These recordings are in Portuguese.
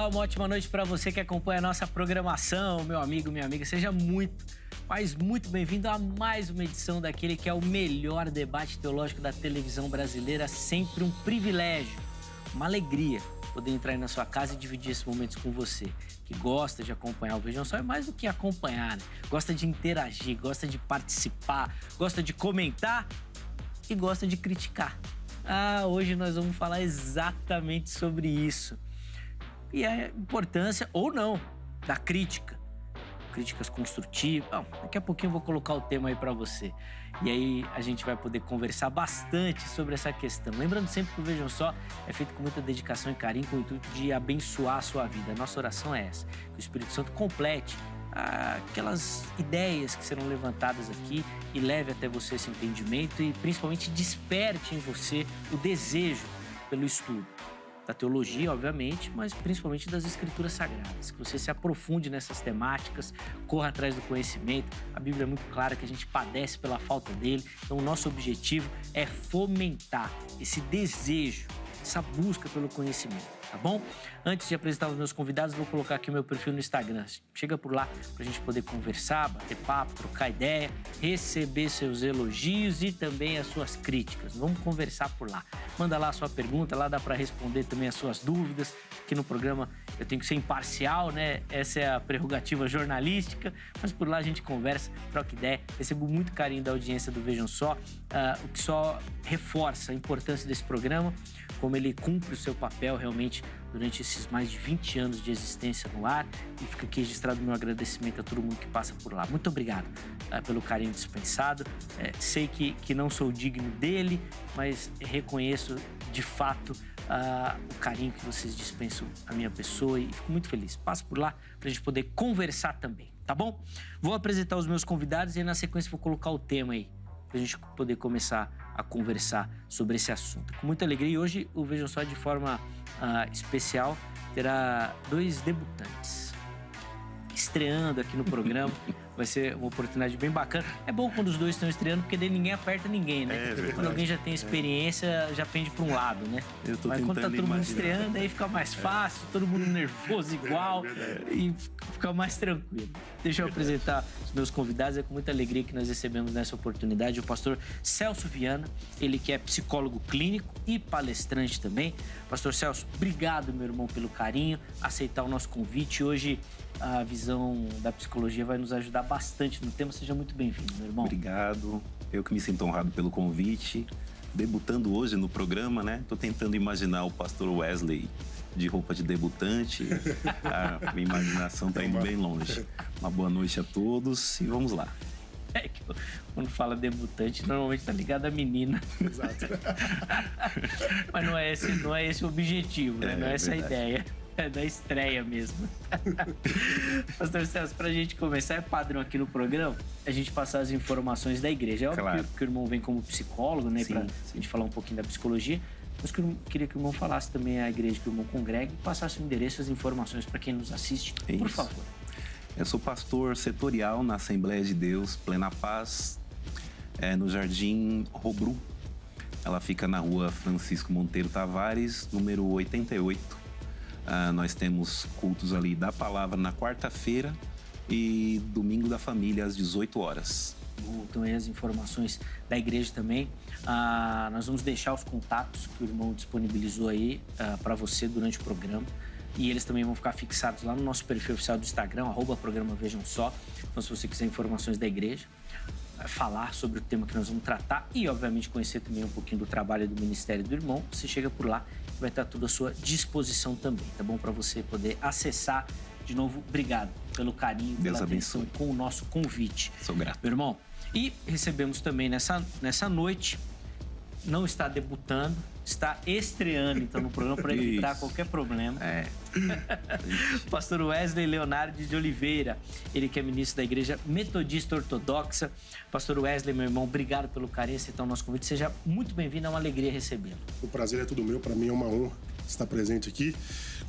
Olá, uma ótima noite para você que acompanha a nossa programação, meu amigo, minha amiga. Seja muito bem-vindo a mais uma edição daquele que é o melhor debate teológico da televisão brasileira. Sempre um privilégio, uma alegria poder entrar aí na sua casa e dividir esses momentos com você, que gosta de acompanhar o Vejam Só, é mais do que acompanhar, né? Gosta de interagir, gosta de participar, gosta de comentar e gosta de criticar. Hoje nós vamos falar exatamente sobre isso. E a importância, ou não, da crítica. Críticas construtivas. Bom, daqui a pouquinho eu vou colocar o tema aí para você. E aí a gente vai poder conversar bastante sobre essa questão. Lembrando sempre que o Vejam Só é feito com muita dedicação e carinho, com o intuito de abençoar a sua vida. A nossa oração é essa, que o Espírito Santo complete aquelas ideias que serão levantadas aqui e leve até você esse entendimento e principalmente desperte em você o desejo pelo estudo da teologia, obviamente, mas principalmente das Escrituras Sagradas. Que você se aprofunde nessas temáticas, corra atrás do conhecimento. A Bíblia é muito clara que a gente padece pela falta dele. Então, o nosso objetivo é fomentar esse desejo, essa busca pelo conhecimento, tá bom? Antes de apresentar os meus convidados, vou colocar aqui o meu perfil no Instagram. Chega por lá pra gente poder conversar, bater papo, trocar ideia, receber seus elogios e também as suas críticas. Vamos conversar por lá. Manda lá a sua pergunta, lá dá para responder também as suas dúvidas. Aqui no programa eu tenho que ser imparcial, né? Essa é a prerrogativa jornalística, mas por lá a gente conversa, troca ideia. Recebo muito carinho da audiência do Vejam Só, o que só reforça a importância desse programa, como ele cumpre o seu papel realmente durante esses mais de 20 anos de existência no ar. E fica aqui registrado o meu agradecimento a todo mundo que passa por lá. Muito obrigado pelo carinho dispensado. Sei que não sou digno dele, mas reconheço de fato o carinho que vocês dispensam à minha pessoa e fico muito feliz. Passo por lá para a gente poder conversar também, tá bom? Vou apresentar os meus convidados e na sequência vou colocar o tema aí, para a gente poder começar a conversar sobre esse assunto. Com muita alegria, e hoje o Vejam Só de forma especial terá dois debutantes estreando aqui no programa. Vai ser uma oportunidade bem bacana. É bom quando os dois estão estreando, porque daí ninguém aperta ninguém, né? Quando alguém já tem experiência, já pende para um lado, né? Mas quando tá todo mundo estreando, aí fica mais fácil, todo mundo nervoso igual e fica mais tranquilo. Deixa eu apresentar os meus convidados. É com muita alegria que nós recebemos nessa oportunidade o pastor Celso Viana, ele que é psicólogo clínico e palestrante também. Pastor Celso, obrigado, meu irmão, pelo carinho, aceitar o nosso convite. Hoje a visão da psicologia vai nos ajudar bastante no tema. Seja muito bem-vindo, meu irmão. Obrigado. Eu que me sinto honrado pelo convite. Debutando hoje no programa, né? Tô tentando imaginar o pastor Wesley de roupa de debutante. A minha imaginação tá indo bem longe. Uma boa noite a todos e vamos lá. É que quando fala debutante, normalmente tá ligado à menina. Exato. Mas não é esse o objetivo, né? Não é essa a ideia. É da estreia mesmo. Pastor Celso, pra gente começar, é padrão aqui no programa a gente passar as informações da igreja. É óbvio claro. que o irmão vem como psicólogo, né? Sim, pra gente falar um pouquinho da psicologia. Mas queria que o irmão falasse também a igreja que o irmão congrega e passasse o endereço e as informações para quem nos assiste, por favor. Eu sou pastor setorial na Assembleia de Deus Plena Paz, no Jardim Robru. Ela fica na rua Francisco Monteiro Tavares, número 88. Nós temos cultos ali da palavra na quarta-feira e domingo da família às 18 horas. Então aí as informações da igreja também. Nós vamos deixar os contatos que o irmão disponibilizou aí para você durante o programa. E eles também vão ficar fixados lá no nosso perfil oficial do Instagram, @programa Vejam Só. Então se você quiser informações da igreja, falar sobre o tema que nós vamos tratar e, obviamente, conhecer também um pouquinho do trabalho do ministério do irmão, você chega por lá e vai estar tudo à sua disposição também, tá bom? Para você poder acessar. De novo, obrigado pelo carinho, pela atenção com o nosso convite. Sou grato. Meu irmão, e recebemos também nessa noite, não está debutando, está estreando, então, no programa para evitar qualquer problema. Pastor Wesley Leonardo de Oliveira, ele que é ministro da Igreja Metodista Ortodoxa. Pastor Wesley, meu irmão, obrigado pelo carinho, aceitar o nosso convite. Seja muito bem-vindo, é uma alegria recebê-lo. O prazer é todo meu, para mim é uma honra estar presente aqui.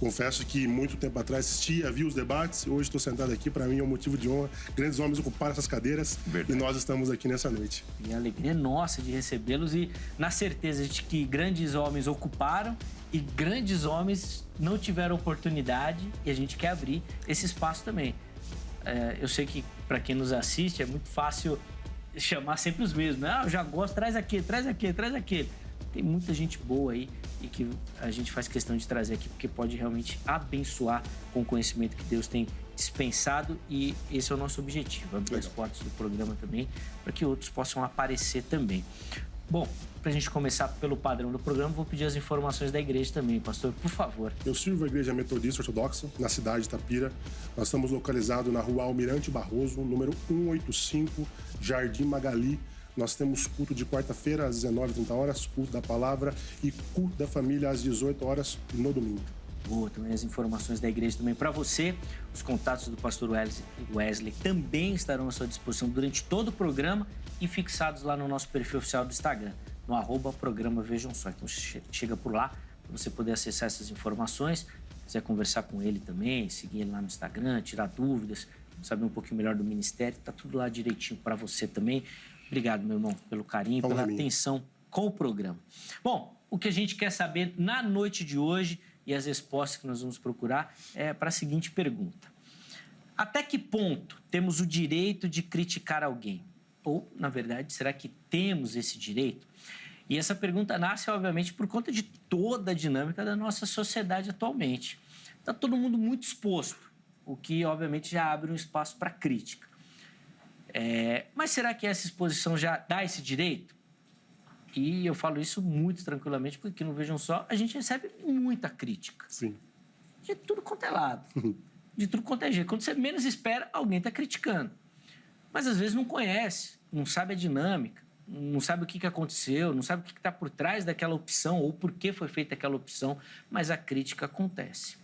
Confesso que muito tempo atrás assistia, vi os debates, hoje estou sentado aqui, para mim é um motivo de honra. Grandes homens ocuparam essas cadeiras. Verdade. E nós estamos aqui nessa noite. E a alegria é nossa de recebê-los e na certeza de que grandes homens ocuparam e grandes homens não tiveram oportunidade e a gente quer abrir esse espaço também. Eu sei que para quem nos assiste é muito fácil chamar sempre os mesmos, né? Eu já gosto, traz aquele, traz aquele, traz aquele. Tem muita gente boa aí e que a gente faz questão de trazer aqui porque pode realmente abençoar com o conhecimento que Deus tem dispensado e esse é o nosso objetivo, abrir as portas do programa também para que outros possam aparecer também. Bom, para a gente começar pelo padrão do programa, vou pedir as informações da igreja também, pastor, por favor. Eu sirvo a Igreja Metodista Ortodoxa, na cidade de Itapira. Nós estamos localizados na rua Almirante Barroso, número 185, Jardim Magali. Nós temos culto de quarta-feira às 19h30, culto da palavra e culto da família às 18h no domingo. Boa, também as informações da igreja também para você. Os contatos do pastor Wesley também estarão à sua disposição durante todo o programa e fixados lá no nosso perfil oficial do Instagram, no @programa Vejam Só. Então chega por lá para você poder acessar essas informações. Se quiser conversar com ele também, seguir ele lá no Instagram, tirar dúvidas, saber um pouquinho melhor do ministério, tá tudo lá direitinho para você também. Obrigado, meu irmão, pelo carinho, pela atenção com o programa. Bom, o que a gente quer saber na noite de hoje e as respostas que nós vamos procurar é para a seguinte pergunta. Até que ponto temos o direito de criticar alguém? Ou, na verdade, será que temos esse direito? E essa pergunta nasce, obviamente, por conta de toda a dinâmica da nossa sociedade atualmente. Está todo mundo muito exposto, o que, obviamente, já abre um espaço para crítica. Mas será que essa exposição já dá esse direito? E eu falo isso muito tranquilamente, porque aqui no Vejam Só a gente recebe muita crítica. Sim. De tudo quanto é lado. De tudo quanto é jeito. Quando você menos espera, alguém está criticando. Mas às vezes não conhece, não sabe a dinâmica, não sabe o que aconteceu, não sabe o que está por trás daquela opção ou por que foi feita aquela opção, mas a crítica acontece.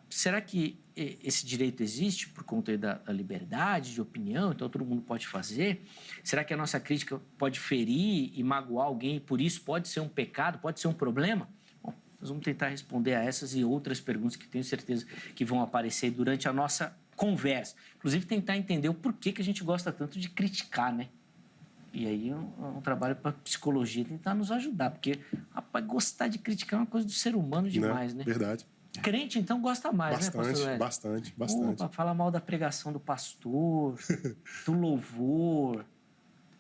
Será que esse direito existe por conta da liberdade de opinião, então todo mundo pode fazer? Será que a nossa crítica pode ferir e magoar alguém e por isso pode ser um pecado, pode ser um problema? Bom, nós vamos tentar responder a essas e outras perguntas que tenho certeza que vão aparecer durante a nossa conversa. Inclusive tentar entender o porquê que a gente gosta tanto de criticar, né? E aí é um trabalho para psicologia tentar nos ajudar, porque, rapaz, gostar de criticar é uma coisa do ser humano demais, né? Verdade. Crente, então, gosta mais, bastante, né, pastor Wesley? Bastante. Para falar mal da pregação do pastor, do louvor.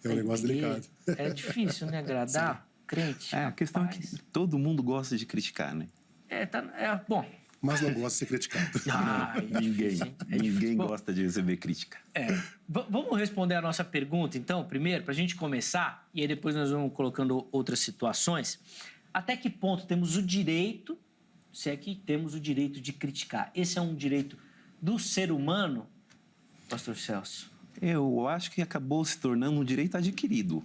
É um negócio delicado. É difícil, né, agradar? Sim. Crente. A questão é que todo mundo gosta de criticar, né? Bom. Mas não gosta de ser criticado. Ninguém gosta de receber crítica. Vamos responder a nossa pergunta, então, primeiro, para a gente começar, e aí depois nós vamos colocando outras situações. Até que ponto temos o direito, se é que temos o direito de criticar? Esse é um direito do ser humano, pastor Celso? Eu acho que acabou se tornando um direito adquirido.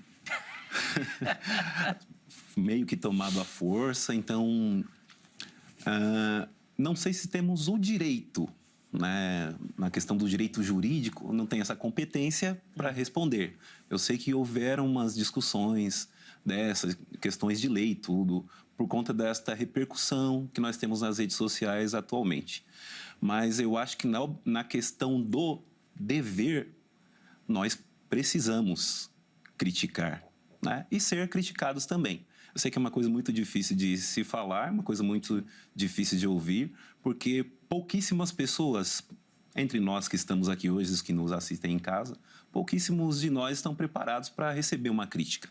Meio que tomado à força, então... não sei se temos o direito, né? Na questão do direito jurídico, não tem essa competência para responder. Eu sei que houveram umas discussões dessas questões de lei e tudo, por conta desta repercussão que nós temos nas redes sociais atualmente. Mas eu acho que na questão do dever, nós precisamos criticar, né? E ser criticados também. Eu sei que é uma coisa muito difícil de se falar, uma coisa muito difícil de ouvir, porque pouquíssimas pessoas, entre nós que estamos aqui hoje, os que nos assistem em casa, pouquíssimos de nós estão preparados para receber uma crítica,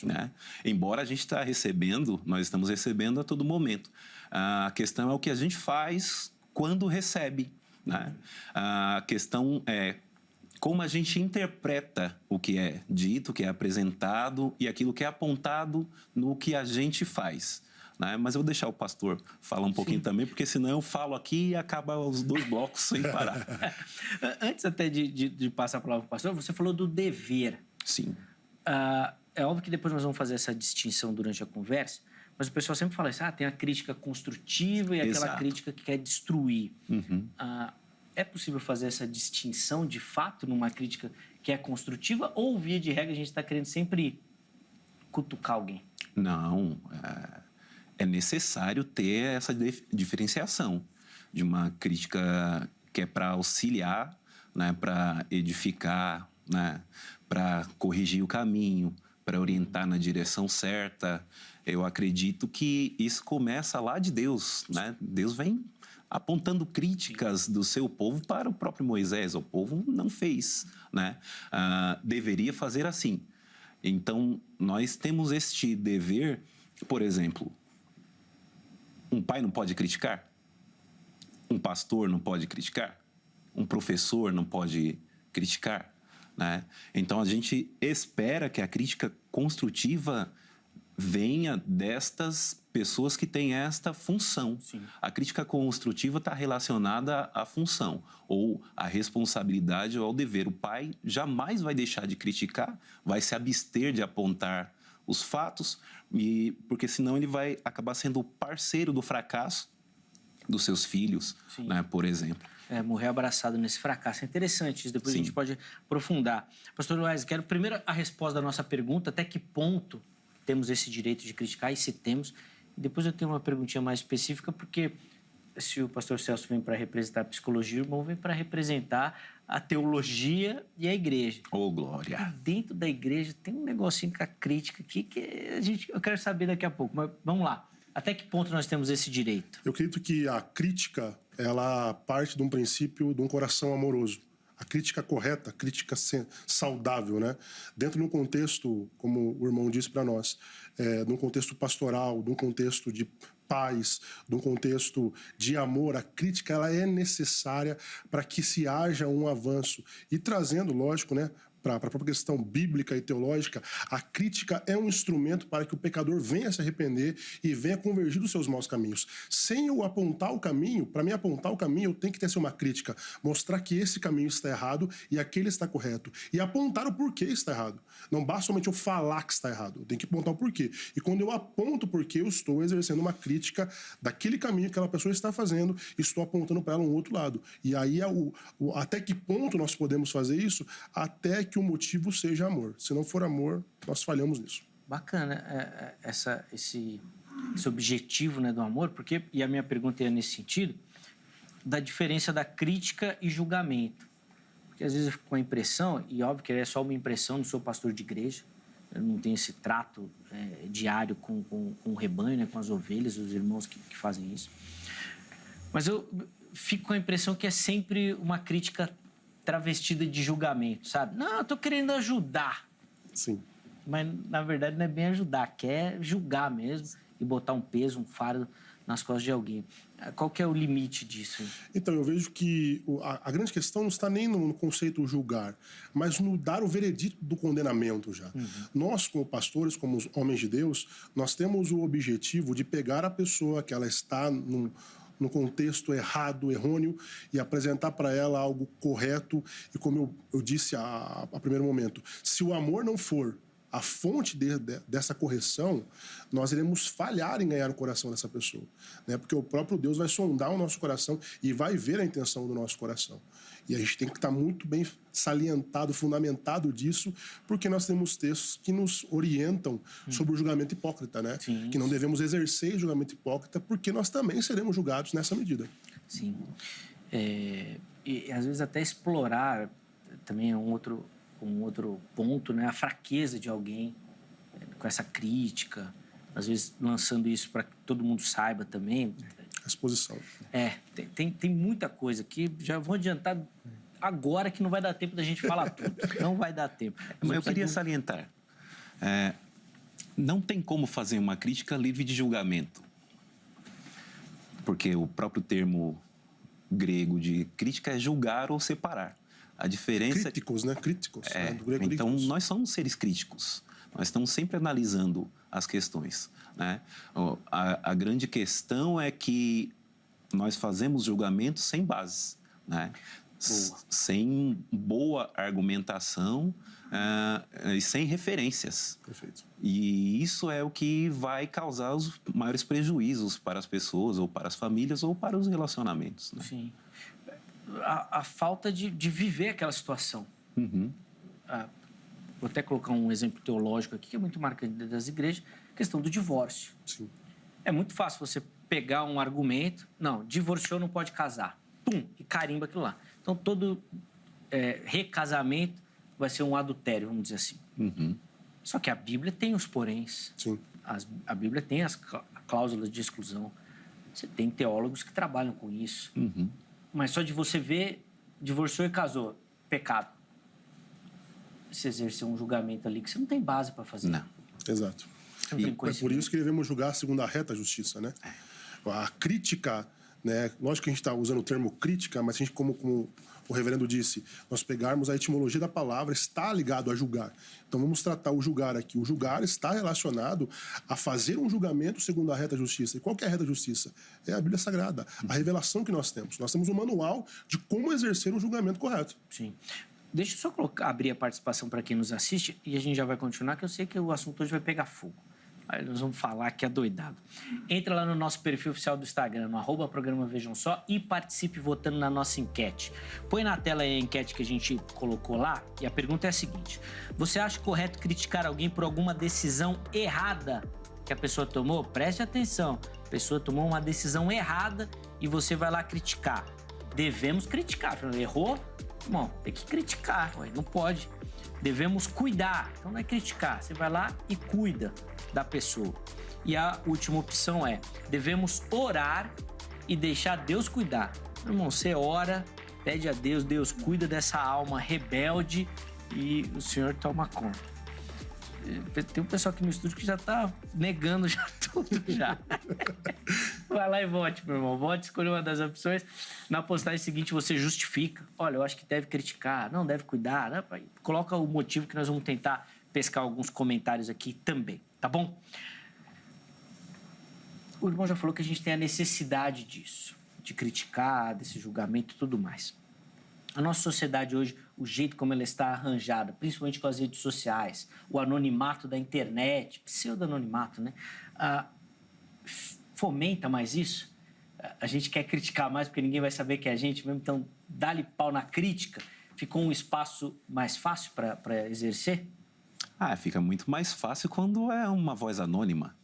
né? Embora a gente está recebendo, nós estamos recebendo a todo momento. A questão é o que a gente faz quando recebe, né? A questão é como a gente interpreta o que é dito, o que é apresentado e aquilo que é apontado no que a gente faz, né? Mas eu vou deixar o pastor falar um pouquinho também, porque senão eu falo aqui e acaba os 2 blocos sem parar. Antes até de passar a palavra para o pastor, você falou do dever. Sim. É óbvio que depois nós vamos fazer essa distinção durante a conversa, mas o pessoal sempre fala assim, tem a crítica construtiva e aquela crítica que quer destruir. É possível fazer essa distinção, de fato, numa crítica que é construtiva? Ou, via de regra, a gente está querendo sempre cutucar alguém? Não. é necessário ter essa diferenciação de uma crítica que é para auxiliar, né, para edificar, né, para corrigir o caminho, para orientar na direção certa. Eu acredito que isso começa lá de Deus, né? Deus vem apontando críticas do seu povo para o próprio Moisés. O povo não fez, né? Deveria fazer assim. Então, nós temos este dever, por exemplo, um pai não pode criticar? Um pastor não pode criticar? Um professor não pode criticar? Né? Então, a gente espera que a crítica construtiva venha destas pessoas que têm esta função. Sim. A crítica construtiva está relacionada à função, ou à responsabilidade ou ao dever. O pai jamais vai deixar de criticar, vai se abster de apontar os fatos, porque senão ele vai acabar sendo parceiro do fracasso dos seus filhos, né, por exemplo. Morrer abraçado nesse fracasso. É interessante isso, depois Sim. a gente pode aprofundar. Pastor Wise, quero primeiro a resposta da nossa pergunta, até que ponto temos esse direito de criticar, e se temos. E depois eu tenho uma perguntinha mais específica, porque se o pastor Celso vem para representar a psicologia, o irmão vem para representar a teologia e a igreja. Oh, glória! E dentro da igreja tem um negocinho com a crítica aqui que eu quero saber daqui a pouco, mas vamos lá. Até que ponto nós temos esse direito? Eu acredito que a crítica, ela parte de um princípio de um coração amoroso. A crítica correta, a crítica saudável, né? Dentro de um contexto, como o irmão disse para nós, de um contexto pastoral, de um contexto de paz, de um contexto de amor, a crítica ela é necessária para que se haja um avanço. E trazendo, lógico, né, para a própria questão bíblica e teológica, a crítica é um instrumento para que o pecador venha se arrepender e venha convergir dos seus maus caminhos. Sem eu apontar o caminho, para mim apontar o caminho, eu tenho que ter uma crítica, mostrar que esse caminho está errado e aquele está correto, e apontar o porquê está errado. Não basta somente eu falar que está errado, eu tenho que apontar o porquê. E quando eu aponto o porquê, eu estou exercendo uma crítica daquele caminho que aquela pessoa está fazendo, e estou apontando para ela um outro lado. E aí, até que ponto nós podemos fazer isso? Até que o motivo seja amor. Se não for amor, nós falhamos nisso. Bacana esse objetivo, né, do amor, porque, e a minha pergunta é nesse sentido, da diferença da crítica e julgamento. Porque às vezes eu fico com a impressão, e óbvio que é só uma impressão, não sou pastor de igreja, eu não tenho esse trato diário com o rebanho, né, com as ovelhas, os irmãos que fazem isso. Mas eu fico com a impressão que é sempre uma crítica travestida de julgamento, sabe? Não, eu tô querendo ajudar. Sim. Mas, na verdade, não é bem ajudar, quer julgar mesmo e botar um peso, um fardo nas costas de alguém. Qual que é o limite disso? Então, eu vejo que a grande questão não está nem no conceito julgar, mas no dar o veredito do condenamento já. Uhum. Nós, como pastores, como os homens de Deus, nós temos o objetivo de pegar a pessoa que ela está no contexto errado, errôneo, e apresentar para ela algo correto. E como eu disse a primeiro momento, se o amor não for a fonte dessa correção, nós iremos falhar em ganhar o coração dessa pessoa, né? Porque o próprio Deus vai sondar o nosso coração e vai ver a intenção do nosso coração. E a gente tem que estar muito bem salientado, fundamentado disso, porque nós temos textos que nos orientam sobre o julgamento hipócrita, né? Sim. Que não devemos exercer o julgamento hipócrita, porque nós também seremos julgados nessa medida. Sim. E às vezes até explorar também é um outro ponto, né? A fraqueza de alguém com essa crítica, às vezes lançando isso para que todo mundo saiba também. A exposição. Tem muita coisa aqui. Já vou adiantar agora que não vai dar tempo da gente falar tudo. Não vai dar tempo. Mas eu queria salientar. Não tem como fazer uma crítica livre de julgamento. Porque o próprio termo grego de crítica é julgar ou separar. A diferença... Críticos, né? Críticos. Do grego então, críticos. nós somos seres críticos. Nós estamos sempre analisando as questões, né? A grande questão é que nós fazemos julgamentos sem bases, né? Sem boa argumentação e sem referências. Perfeito. E isso é o que vai causar os maiores prejuízos para as pessoas, ou para as famílias, ou para os relacionamentos, né? Sim. A falta de viver aquela situação. Uhum. Vou até colocar um exemplo teológico aqui, que é muito marcante das igrejas, a questão do divórcio. Sim. É muito fácil você pegar um argumento, não, divorciou, não pode casar. Pum, e carimba aquilo lá. Então, todo recasamento vai ser um adultério, vamos dizer assim. Só que a Bíblia tem os poréns. Sim. A Bíblia tem as cláusulas de exclusão. Você tem teólogos que trabalham com isso. Mas só de você ver, divorciou e casou, pecado. Você exerceu um julgamento ali que você não tem base para fazer. Não. Exato. Você não tem É por conhecimento. isso que devemos julgar segundo a reta justiça, né? A crítica, né? Lógico que a gente está usando o termo crítica, mas a gente, como o reverendo disse, nós pegarmos a etimologia da palavra, está ligado a julgar. Então vamos tratar o julgar aqui. O julgar está relacionado a fazer um julgamento segundo a reta justiça. E qual que é a reta justiça? É a Bíblia Sagrada, a revelação que nós temos. Nós temos um manual de como exercer um julgamento correto. Sim. Deixa eu só abrir a participação para quem nos assiste e a gente já vai continuar, que eu sei que o assunto hoje vai pegar fogo. Aí nós vamos falar que é doidado. Entra lá no nosso perfil oficial do Instagram, no @programa Vejam Só, e participe votando na nossa enquete. Põe na tela aí a enquete que a gente colocou lá, e a pergunta é a seguinte: você acha correto criticar alguém por alguma decisão errada que a pessoa tomou? Preste atenção, a pessoa tomou uma decisão errada e você vai lá criticar. Devemos criticar. Errou? Bom, tem que criticar, não pode. Devemos cuidar, então não é criticar, você vai lá e cuida da pessoa. E a última opção é: devemos orar e deixar Deus cuidar. Irmão, você ora, pede a Deus, Deus cuida dessa alma rebelde e o Senhor toma conta. Tem um pessoal aqui no estúdio que já tá negando já tudo já. Vai lá e vote, meu irmão. Vote, escolha uma das opções. Na postagem seguinte você justifica. Olha, eu acho que deve criticar, não deve cuidar, né? Coloca o motivo que nós vamos tentar pescar alguns comentários aqui também, tá bom? O irmão já falou que a gente tem a necessidade disso, de criticar, desse julgamento e tudo mais. A nossa sociedade hoje, o jeito como ela está arranjada, principalmente com as redes sociais, o anonimato da internet, pseudo-anonimato, né? Fomenta mais isso. A gente quer criticar mais porque ninguém vai saber que é a gente mesmo, então dá-lhe pau na crítica. Ficou um espaço mais fácil para exercer? Fica muito mais fácil quando é uma voz anônima.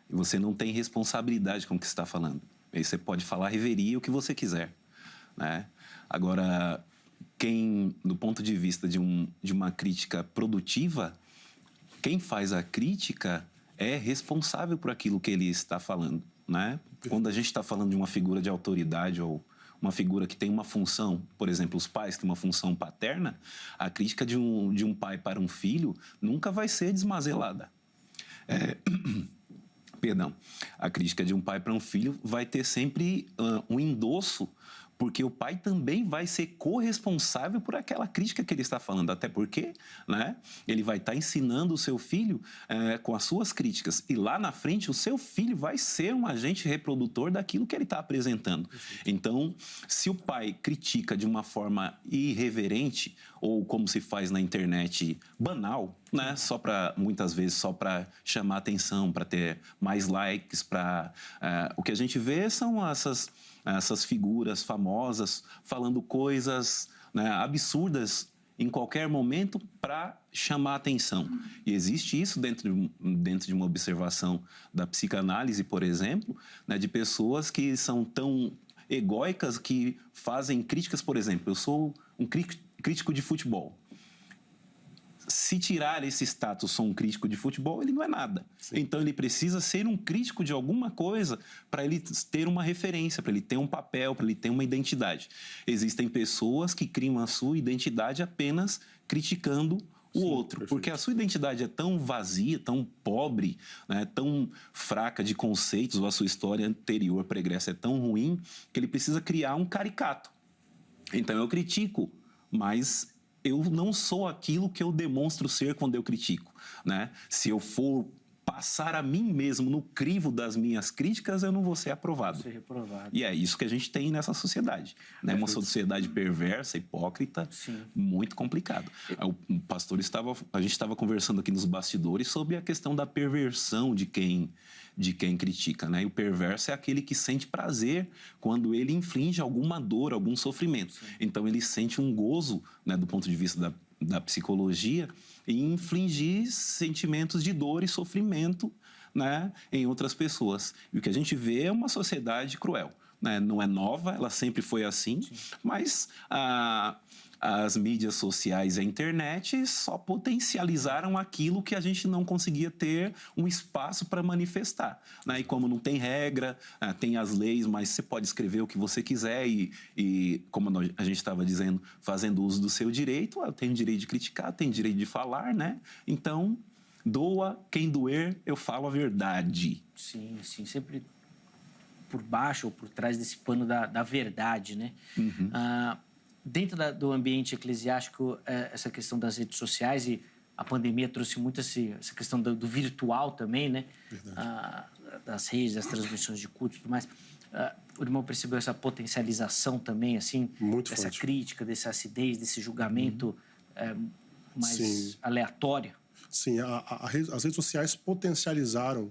E você não tem responsabilidade com o que você está falando. Aí você pode falar reveria o que você quiser, né? Agora, do ponto de vista de uma crítica produtiva, quem faz a crítica é responsável por aquilo que ele está falando, né? Quando a gente está falando de uma figura de autoridade ou uma figura que tem uma função, por exemplo, os pais têm uma função paterna, a crítica de um pai para um filho nunca vai ser desmazelada. Perdão. A crítica de um pai para um filho vai ter sempre um endosso, porque o pai também vai ser corresponsável por aquela crítica que ele está falando, até porque, né, ele vai estar ensinando o seu filho com as suas críticas, e lá na frente o seu filho vai ser um agente reprodutor daquilo que ele está apresentando. Então, se o pai critica de uma forma irreverente, ou como se faz na internet, banal, né, muitas vezes só para chamar atenção, para ter mais likes, o que a gente vê são essas figuras famosas falando coisas, né, absurdas em qualquer momento para chamar atenção. E existe isso dentro de uma observação da psicanálise, por exemplo, né, de pessoas que são tão egóicas que fazem críticas. Por exemplo, eu sou um crítico de futebol. Se tirar esse status, sou um crítico de futebol, ele não é nada. Sim. Então, ele precisa ser um crítico de alguma coisa para ele ter uma referência, para ele ter um papel, para ele ter uma identidade. Existem pessoas que criam a sua identidade apenas criticando o outro, perfeito. Porque a sua identidade é tão vazia, tão pobre, né, tão fraca de conceitos, ou a sua história anterior pregressa é tão ruim, que ele precisa criar um caricato. Então, eu critico, mas eu não sou aquilo que eu demonstro ser quando eu critico, né? Se eu for passar a mim mesmo no crivo das minhas críticas, eu não vou ser aprovado. Ser reprovado. E é isso que a gente tem nessa sociedade, né? Uma sociedade perversa, hipócrita, sim, muito complicado. A gente estava conversando aqui nos bastidores sobre a questão da perversão de quem critica, né? E o perverso é aquele que sente prazer quando ele inflige alguma dor, algum sofrimento. Sim. Então, ele sente um gozo, né, do ponto de vista da psicologia, em infligir sentimentos de dor e sofrimento né, em outras pessoas. E o que a gente vê é uma sociedade cruel, né? Não é nova, ela sempre foi assim, mas as mídias sociais e a internet só potencializaram aquilo que a gente não conseguia ter um espaço para manifestar, né? E como não tem regra, tem as leis, mas você pode escrever o que você quiser e como a gente estava dizendo, fazendo uso do seu direito, eu tenho direito de criticar, tenho direito de falar, né? Então, doa quem doer, eu falo a verdade. Sim, sim, sempre por baixo ou por trás desse pano da verdade, né? Dentro do ambiente eclesiástico, essa questão das redes sociais e a pandemia trouxe muito essa questão do virtual também, né? Das redes, das transmissões de culto e tudo mais. O irmão percebeu essa potencialização também, assim, muito dessa forte. Crítica, dessa acidez, desse julgamento mais Sim. aleatório? Sim, as redes sociais potencializaram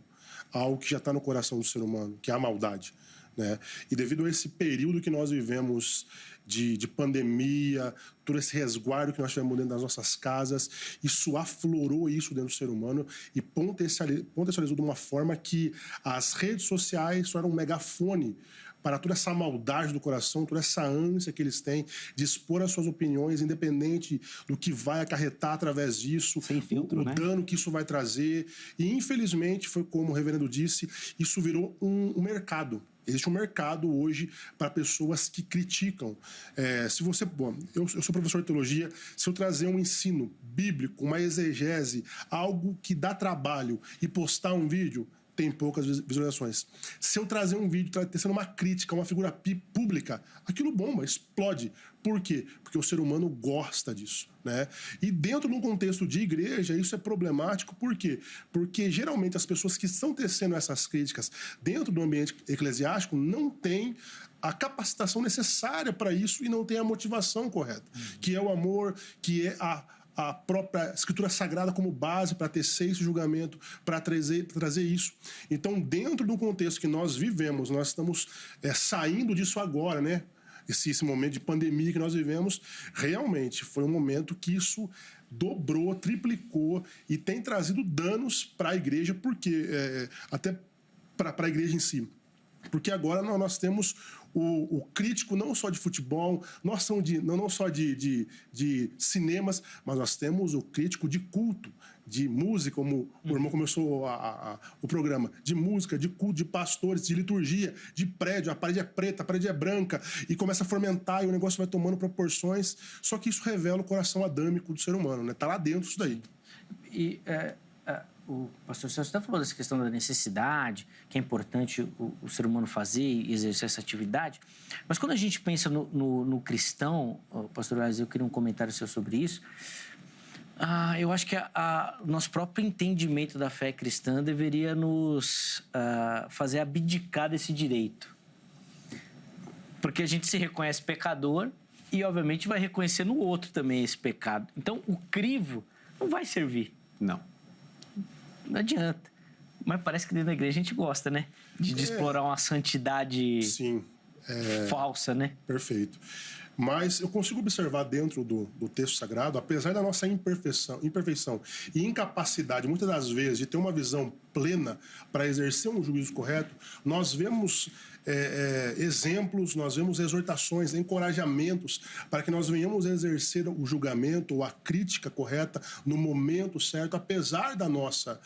algo que já está no coração do ser humano, que é a maldade, né? E devido a esse período que nós vivemos de pandemia, todo esse resguardo que nós tivemos dentro das nossas casas, isso aflorou isso dentro do ser humano e potencializou de uma forma que as redes sociais foram um megafone para toda essa maldade do coração, toda essa ânsia que eles têm de expor as suas opiniões, independente do que vai acarretar através disso, sem filtro, o né? dano que isso vai trazer. E, infelizmente, foi como o reverendo disse, isso virou um mercado. Existe um mercado hoje para pessoas que criticam. Eu sou professor de teologia, se eu trazer um ensino bíblico, uma exegese, algo que dá trabalho e postar um vídeo, tem poucas visualizações. Se eu trazer um vídeo tecendo uma crítica a uma figura pública, aquilo bomba, explode. Por quê? Porque o ser humano gosta disso, né? E dentro de um contexto de igreja, isso é problemático. Por quê? Porque geralmente as pessoas que estão tecendo essas críticas dentro do ambiente eclesiástico não têm a capacitação necessária para isso e não têm a motivação correta, que é o amor, que é a própria Escritura Sagrada como base para tecer esse julgamento, para trazer isso. Então, dentro do contexto que nós vivemos, nós estamos saindo disso agora, né? Esse momento de pandemia que nós vivemos, realmente foi um momento que isso dobrou, triplicou e tem trazido danos para a igreja, porque até para a igreja em si. Porque agora nós temos o crítico não só de futebol, não só de cinemas, mas nós temos o crítico de culto, de música, como o irmão começou o programa, de música, de culto, de pastores, de liturgia, de prédio, a parede é preta, a parede é branca, e começa a fermentar e o negócio vai tomando proporções, só que isso revela o coração adâmico do ser humano, né? Tá lá dentro isso daí. E o pastor Celso está falando dessa questão da necessidade, que é importante o ser humano fazer e exercer essa atividade, mas quando a gente pensa no cristão, pastor Elias, eu queria um comentário seu sobre isso, eu acho que o nosso próprio entendimento da fé cristã deveria nos fazer abdicar desse direito. Porque a gente se reconhece pecador e, obviamente, vai reconhecer no outro também esse pecado. Então, o crivo não vai servir. Não. Não adianta. Mas parece que dentro da igreja a gente gosta, né? De explorar uma santidade falsa, né? Perfeito. Mas eu consigo observar dentro do texto sagrado, apesar da nossa imperfeição e incapacidade, muitas das vezes, de ter uma visão plena para exercer um juízo correto, nós vemos exemplos, nós vemos exortações, encorajamentos para que nós venhamos a exercer o julgamento ou a crítica correta no momento certo, apesar da nossa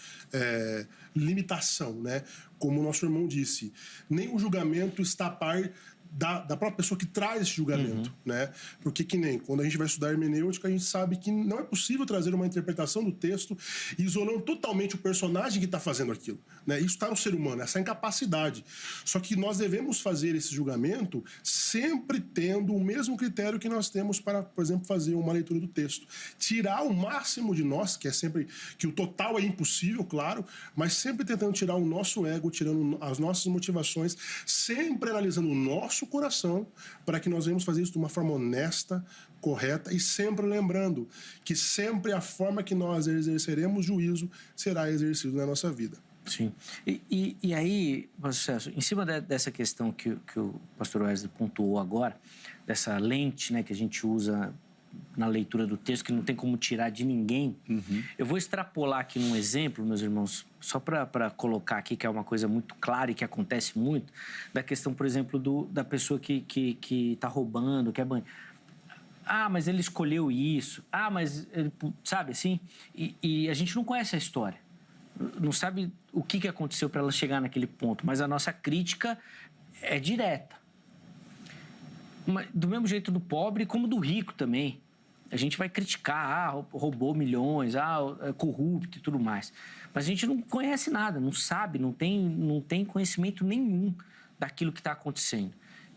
limitação, né? Como o nosso irmão disse, nem o julgamento está a par da própria pessoa que traz esse julgamento, né? Porque que nem quando a gente vai estudar hermenêutica, a gente sabe que não é possível trazer uma interpretação do texto isolando totalmente o personagem que está fazendo aquilo, né? Isso está no ser humano, essa incapacidade. Só que nós devemos fazer esse julgamento sempre tendo o mesmo critério que nós temos para, por exemplo, fazer uma leitura do texto. Tirar o máximo de nós, que é sempre que o total é impossível, claro, mas sempre tentando tirar o nosso ego, tirando as nossas motivações, sempre analisando o nosso coração, para que nós venhamos fazer isso de uma forma honesta, correta e sempre lembrando que sempre a forma que nós exerceremos juízo será exercido na nossa vida. Sim. E aí, pastor Celso, em cima dessa questão que o pastor Wesley pontuou agora, dessa lente, né, que a gente usa na leitura do texto, que não tem como tirar de ninguém. Eu vou extrapolar aqui num exemplo, meus irmãos, só para colocar aqui, que é uma coisa muito clara e que acontece muito, da questão, por exemplo, da pessoa que tá roubando, que é bandido. Ah, mas ele escolheu isso. Ah, mas ele, sabe assim? E a gente não conhece a história. Não sabe o que aconteceu para ela chegar naquele ponto. Mas a nossa crítica é direta. Do mesmo jeito do pobre, como do rico também. A gente vai criticar, roubou milhões, é corrupto e tudo mais. Mas a gente não conhece nada, não sabe, não tem conhecimento nenhum daquilo que está acontecendo.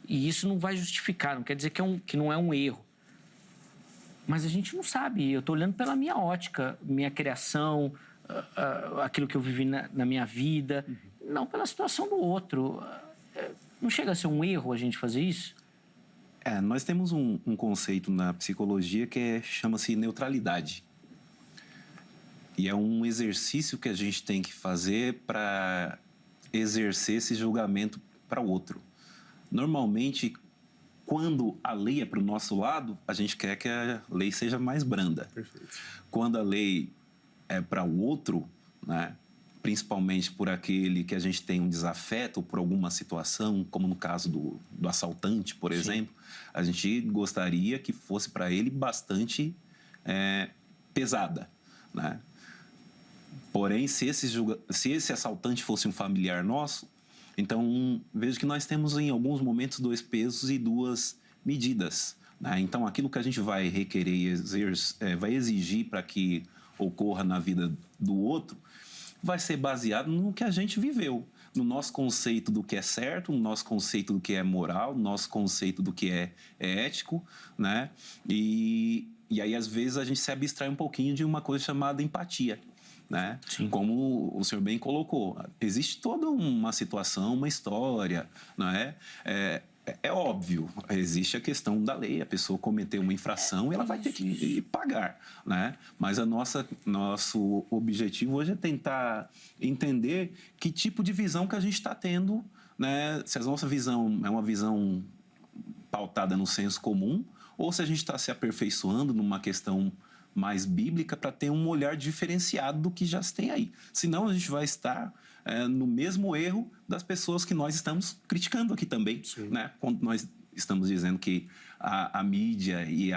E isso não vai justificar, não quer dizer que não é um erro. Mas a gente não sabe. Eu estou olhando pela minha ótica, minha criação, aquilo que eu vivi na minha vida, não pela situação do outro. Não chega a ser um erro a gente fazer isso? Nós temos um conceito na psicologia que chama-se neutralidade. E é um exercício que a gente tem que fazer para exercer esse julgamento para o outro. Normalmente, quando a lei é para o nosso lado, a gente quer que a lei seja mais branda. Perfeito. Quando a lei é para o outro, né, principalmente por aquele que a gente tem um desafeto por alguma situação, como no caso do assaltante, por exemplo, a gente gostaria que fosse para ele bastante pesada, né? Porém, se esse assaltante fosse um familiar nosso, então vejo que nós temos em alguns momentos 2 pesos e 2 medidas, né? Então, aquilo que a gente vai requerer, vai exigir para que ocorra na vida do outro, vai ser baseado no que a gente viveu, no nosso conceito do que é certo, no nosso conceito do que é moral, no nosso conceito do que é ético, né? E aí, às vezes, a gente se abstrai um pouquinho de uma coisa chamada empatia, né? Sim. Como o senhor bem colocou, existe toda uma situação, uma história, não é? É óbvio, existe a questão da lei, a pessoa cometeu uma infração e ela vai ter que pagar, né? Mas nosso objetivo hoje é tentar entender que tipo de visão que a gente está tendo, né? Se a nossa visão é uma visão pautada no senso comum ou se a gente está se aperfeiçoando numa questão mais bíblica para ter um olhar diferenciado do que já se tem aí. Senão a gente vai estar no mesmo erro das pessoas que nós estamos criticando aqui também, né? Quando nós estamos dizendo que a mídia e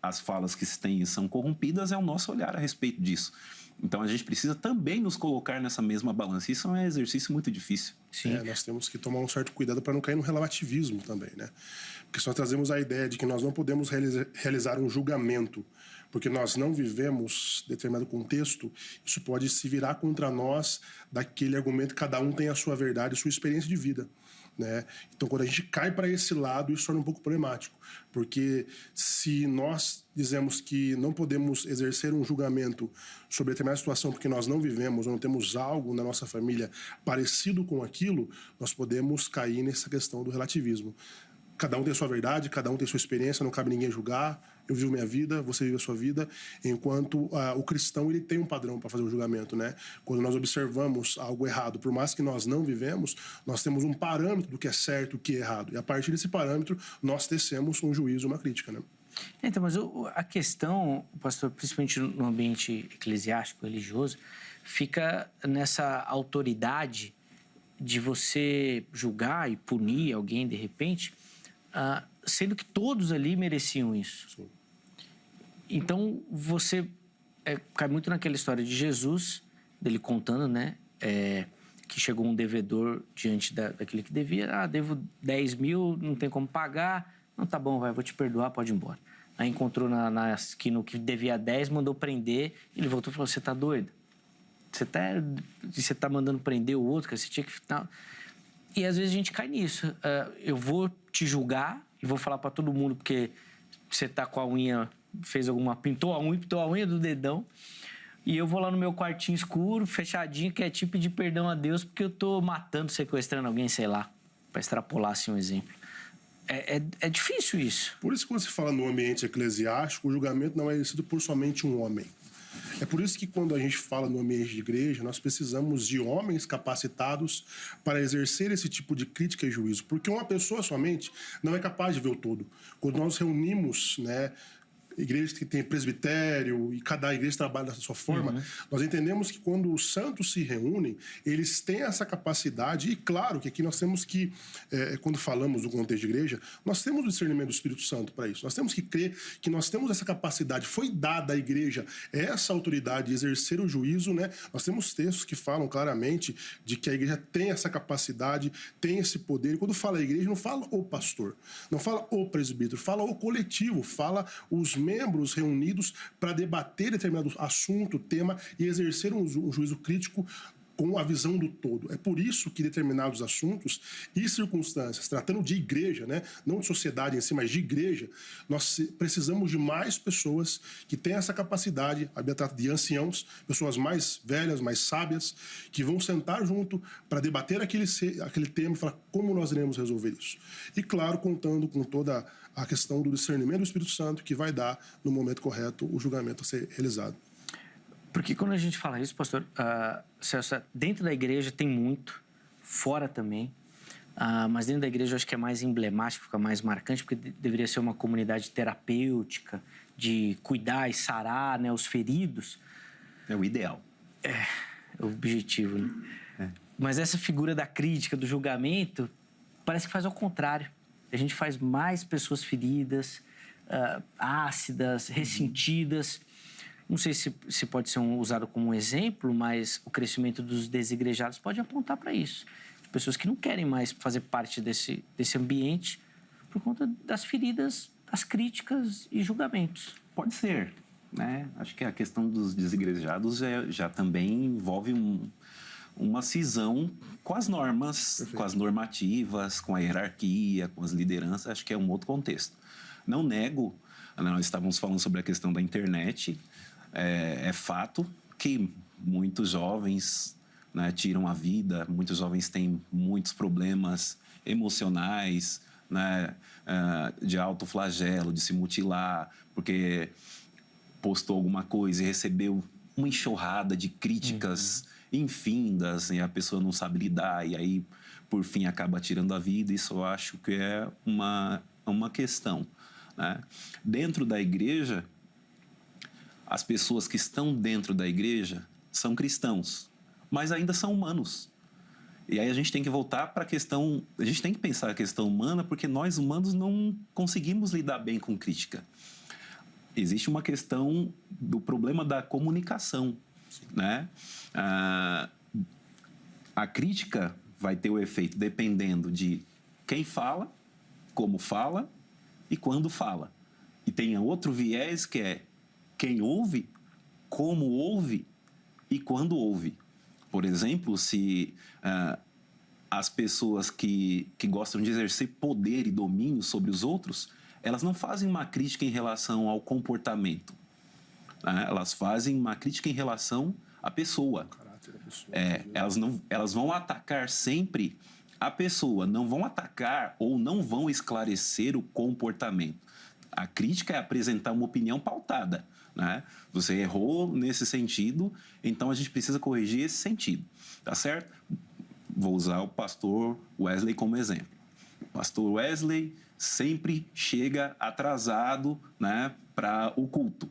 as falas que se tem são corrompidas, é o nosso olhar a respeito disso. Então a gente precisa também nos colocar nessa mesma balança. Isso é um exercício muito difícil. Sim. Nós temos que tomar um certo cuidado para não cair no relativismo também, né? Porque se nós trazemos a ideia de que nós não podemos realizar um julgamento porque nós não vivemos determinado contexto, isso pode se virar contra nós daquele argumento que cada um tem a sua verdade, a sua experiência de vida, né? Então, quando a gente cai para esse lado, isso torna um pouco problemático, porque se nós dizemos que não podemos exercer um julgamento sobre determinada situação porque nós não vivemos ou não temos algo na nossa família parecido com aquilo, nós podemos cair nessa questão do relativismo. Cada um tem a sua verdade, cada um tem a sua experiência, não cabe ninguém julgar. Eu vivo minha vida, você vive a sua vida, enquanto o cristão ele tem um padrão para fazer o julgamento, né? Quando nós observamos algo errado, por mais que nós não vivemos, nós temos um parâmetro do que é certo e o que é errado. E a partir desse parâmetro, nós tecemos um juízo, uma crítica, né? Então, mas a questão, pastor, principalmente no ambiente eclesiástico, religioso, fica nessa autoridade de você julgar e punir alguém de repente, sendo que todos ali mereciam isso. Sim. Então, você cai muito naquela história de Jesus, dele contando, né? Que chegou um devedor diante daquele que devia. Devo 10 mil, não tem como pagar. Não, tá bom, vou te perdoar, pode ir embora. Aí encontrou na esquina o que devia 10, mandou prender. Ele voltou e falou, você tá doido? Você tá mandando prender o outro, que você tinha que... Não. E às vezes a gente cai nisso. Eu vou te julgar e vou falar para todo mundo porque você tá com a unha, pintou a unha do dedão, e eu vou lá no meu quartinho escuro, fechadinho, que é tipo de perdão a Deus porque eu tô matando, sequestrando alguém, sei lá, para extrapolar assim um exemplo. É difícil isso. Por isso que quando se fala no ambiente eclesiástico, o julgamento não é exercido por somente um homem. É por isso que quando a gente fala no ambiente de igreja, nós precisamos de homens capacitados para exercer esse tipo de crítica e juízo. Porque uma pessoa somente não é capaz de ver o todo. Quando nós reunimos, né, igrejas que tem presbitério e cada igreja trabalha da sua forma, nós entendemos que quando os santos se reúnem, eles têm essa capacidade, e claro que aqui nós temos que, quando falamos do contexto de igreja, nós temos o discernimento do Espírito Santo para isso. Nós temos que crer que nós temos essa capacidade, foi dada à igreja essa autoridade de exercer o juízo, né? Nós temos textos que falam claramente de que a igreja tem essa capacidade, tem esse poder. E quando fala a igreja, não fala o pastor, não fala o presbítero, fala o coletivo, fala os membros reunidos para debater determinado assunto, tema e exercer um juízo crítico com a visão do todo. É por isso que determinados assuntos e circunstâncias, tratando de igreja, né, não de sociedade em si, mas de igreja, nós precisamos de mais pessoas que têm essa capacidade, a Bíblia trata de anciãos, pessoas mais velhas, mais sábias, que vão sentar junto para debater aquele tema e falar como nós iremos resolver isso. E claro, contando com toda a questão do discernimento do Espírito Santo, que vai dar, no momento correto, o julgamento a ser realizado. Porque quando a gente fala isso, pastor, Celso, dentro da igreja tem muito, fora também, mas dentro da igreja eu acho que é mais emblemático, fica mais marcante, porque deveria ser uma comunidade terapêutica, de cuidar e sarar, né, os feridos. É o ideal. É o objetivo, né? Mas essa figura da crítica, do julgamento, parece que faz ao contrário. A gente faz mais pessoas feridas, ácidas, ressentidas. Não sei se pode ser usado como um exemplo, mas o crescimento dos desigrejados pode apontar para isso. De pessoas que não querem mais fazer parte desse ambiente por conta das feridas, das críticas e julgamentos. Pode ser, né? Acho que a questão dos desigrejados já também envolve uma cisão com as normas, com as normativas, com a hierarquia, com as lideranças. Acho que é um outro contexto. Não nego, nós estávamos falando sobre a questão da internet. É fato que muitos jovens, né, tiram a vida, muitos jovens têm muitos problemas emocionais, né, de autoflagelo, de se mutilar, porque postou alguma coisa e recebeu uma enxurrada de críticas infindas e a pessoa não sabe lidar e aí, por fim, acaba tirando a vida. Isso eu acho que é uma questão, né? Dentro da igreja, as pessoas que estão dentro da igreja são cristãos, mas ainda são humanos. E aí a gente tem que voltar para a questão... A gente tem que pensar a questão humana, porque nós humanos não conseguimos lidar bem com crítica. Existe uma questão do problema da comunicação, né? A crítica vai ter o efeito dependendo de quem fala, como fala e quando fala. E tem outro viés que é quem ouve, como ouve e quando ouve. Por exemplo, se as pessoas que gostam de exercer poder e domínio sobre os outros, elas não fazem uma crítica em relação ao comportamento, né? Elas fazem uma crítica em relação à pessoa. Elas vão atacar sempre a pessoa, não vão atacar ou não vão esclarecer o comportamento. A crítica é apresentar uma opinião pautada, né? Você errou nesse sentido, então a gente precisa corrigir esse sentido, tá certo? Vou usar o pastor Wesley como exemplo. O pastor Wesley sempre chega atrasado, né, para o culto.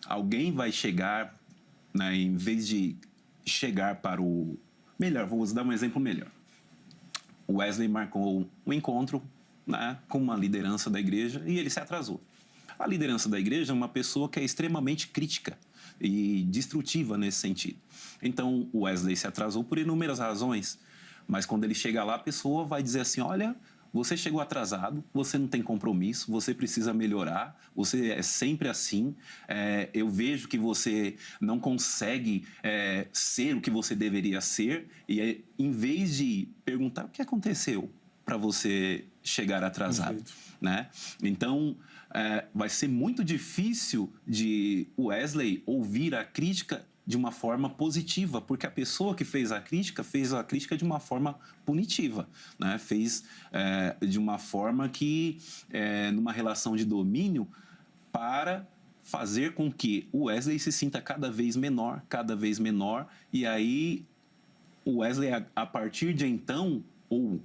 Alguém vai chegar, né, em vez de chegar para o... Melhor, vou dar um exemplo melhor. O Wesley marcou um encontro, né, com uma liderança da igreja e ele se atrasou. A liderança da igreja é uma pessoa que é extremamente crítica e destrutiva nesse sentido. Então, o Wesley se atrasou por inúmeras razões, mas quando ele chega lá, a pessoa vai dizer assim, olha, você chegou atrasado, você não tem compromisso, você precisa melhorar, você é sempre assim, eu vejo que você não consegue ser o que você deveria ser, e em vez de perguntar o que aconteceu para você chegar atrasado, né? Então, vai ser muito difícil de Wesley ouvir a crítica de uma forma positiva, porque a pessoa que fez a crítica de uma forma punitiva, né? Fez de uma forma que, numa relação de domínio, para fazer com que o Wesley se sinta cada vez menor, e aí o Wesley, a partir de então, ou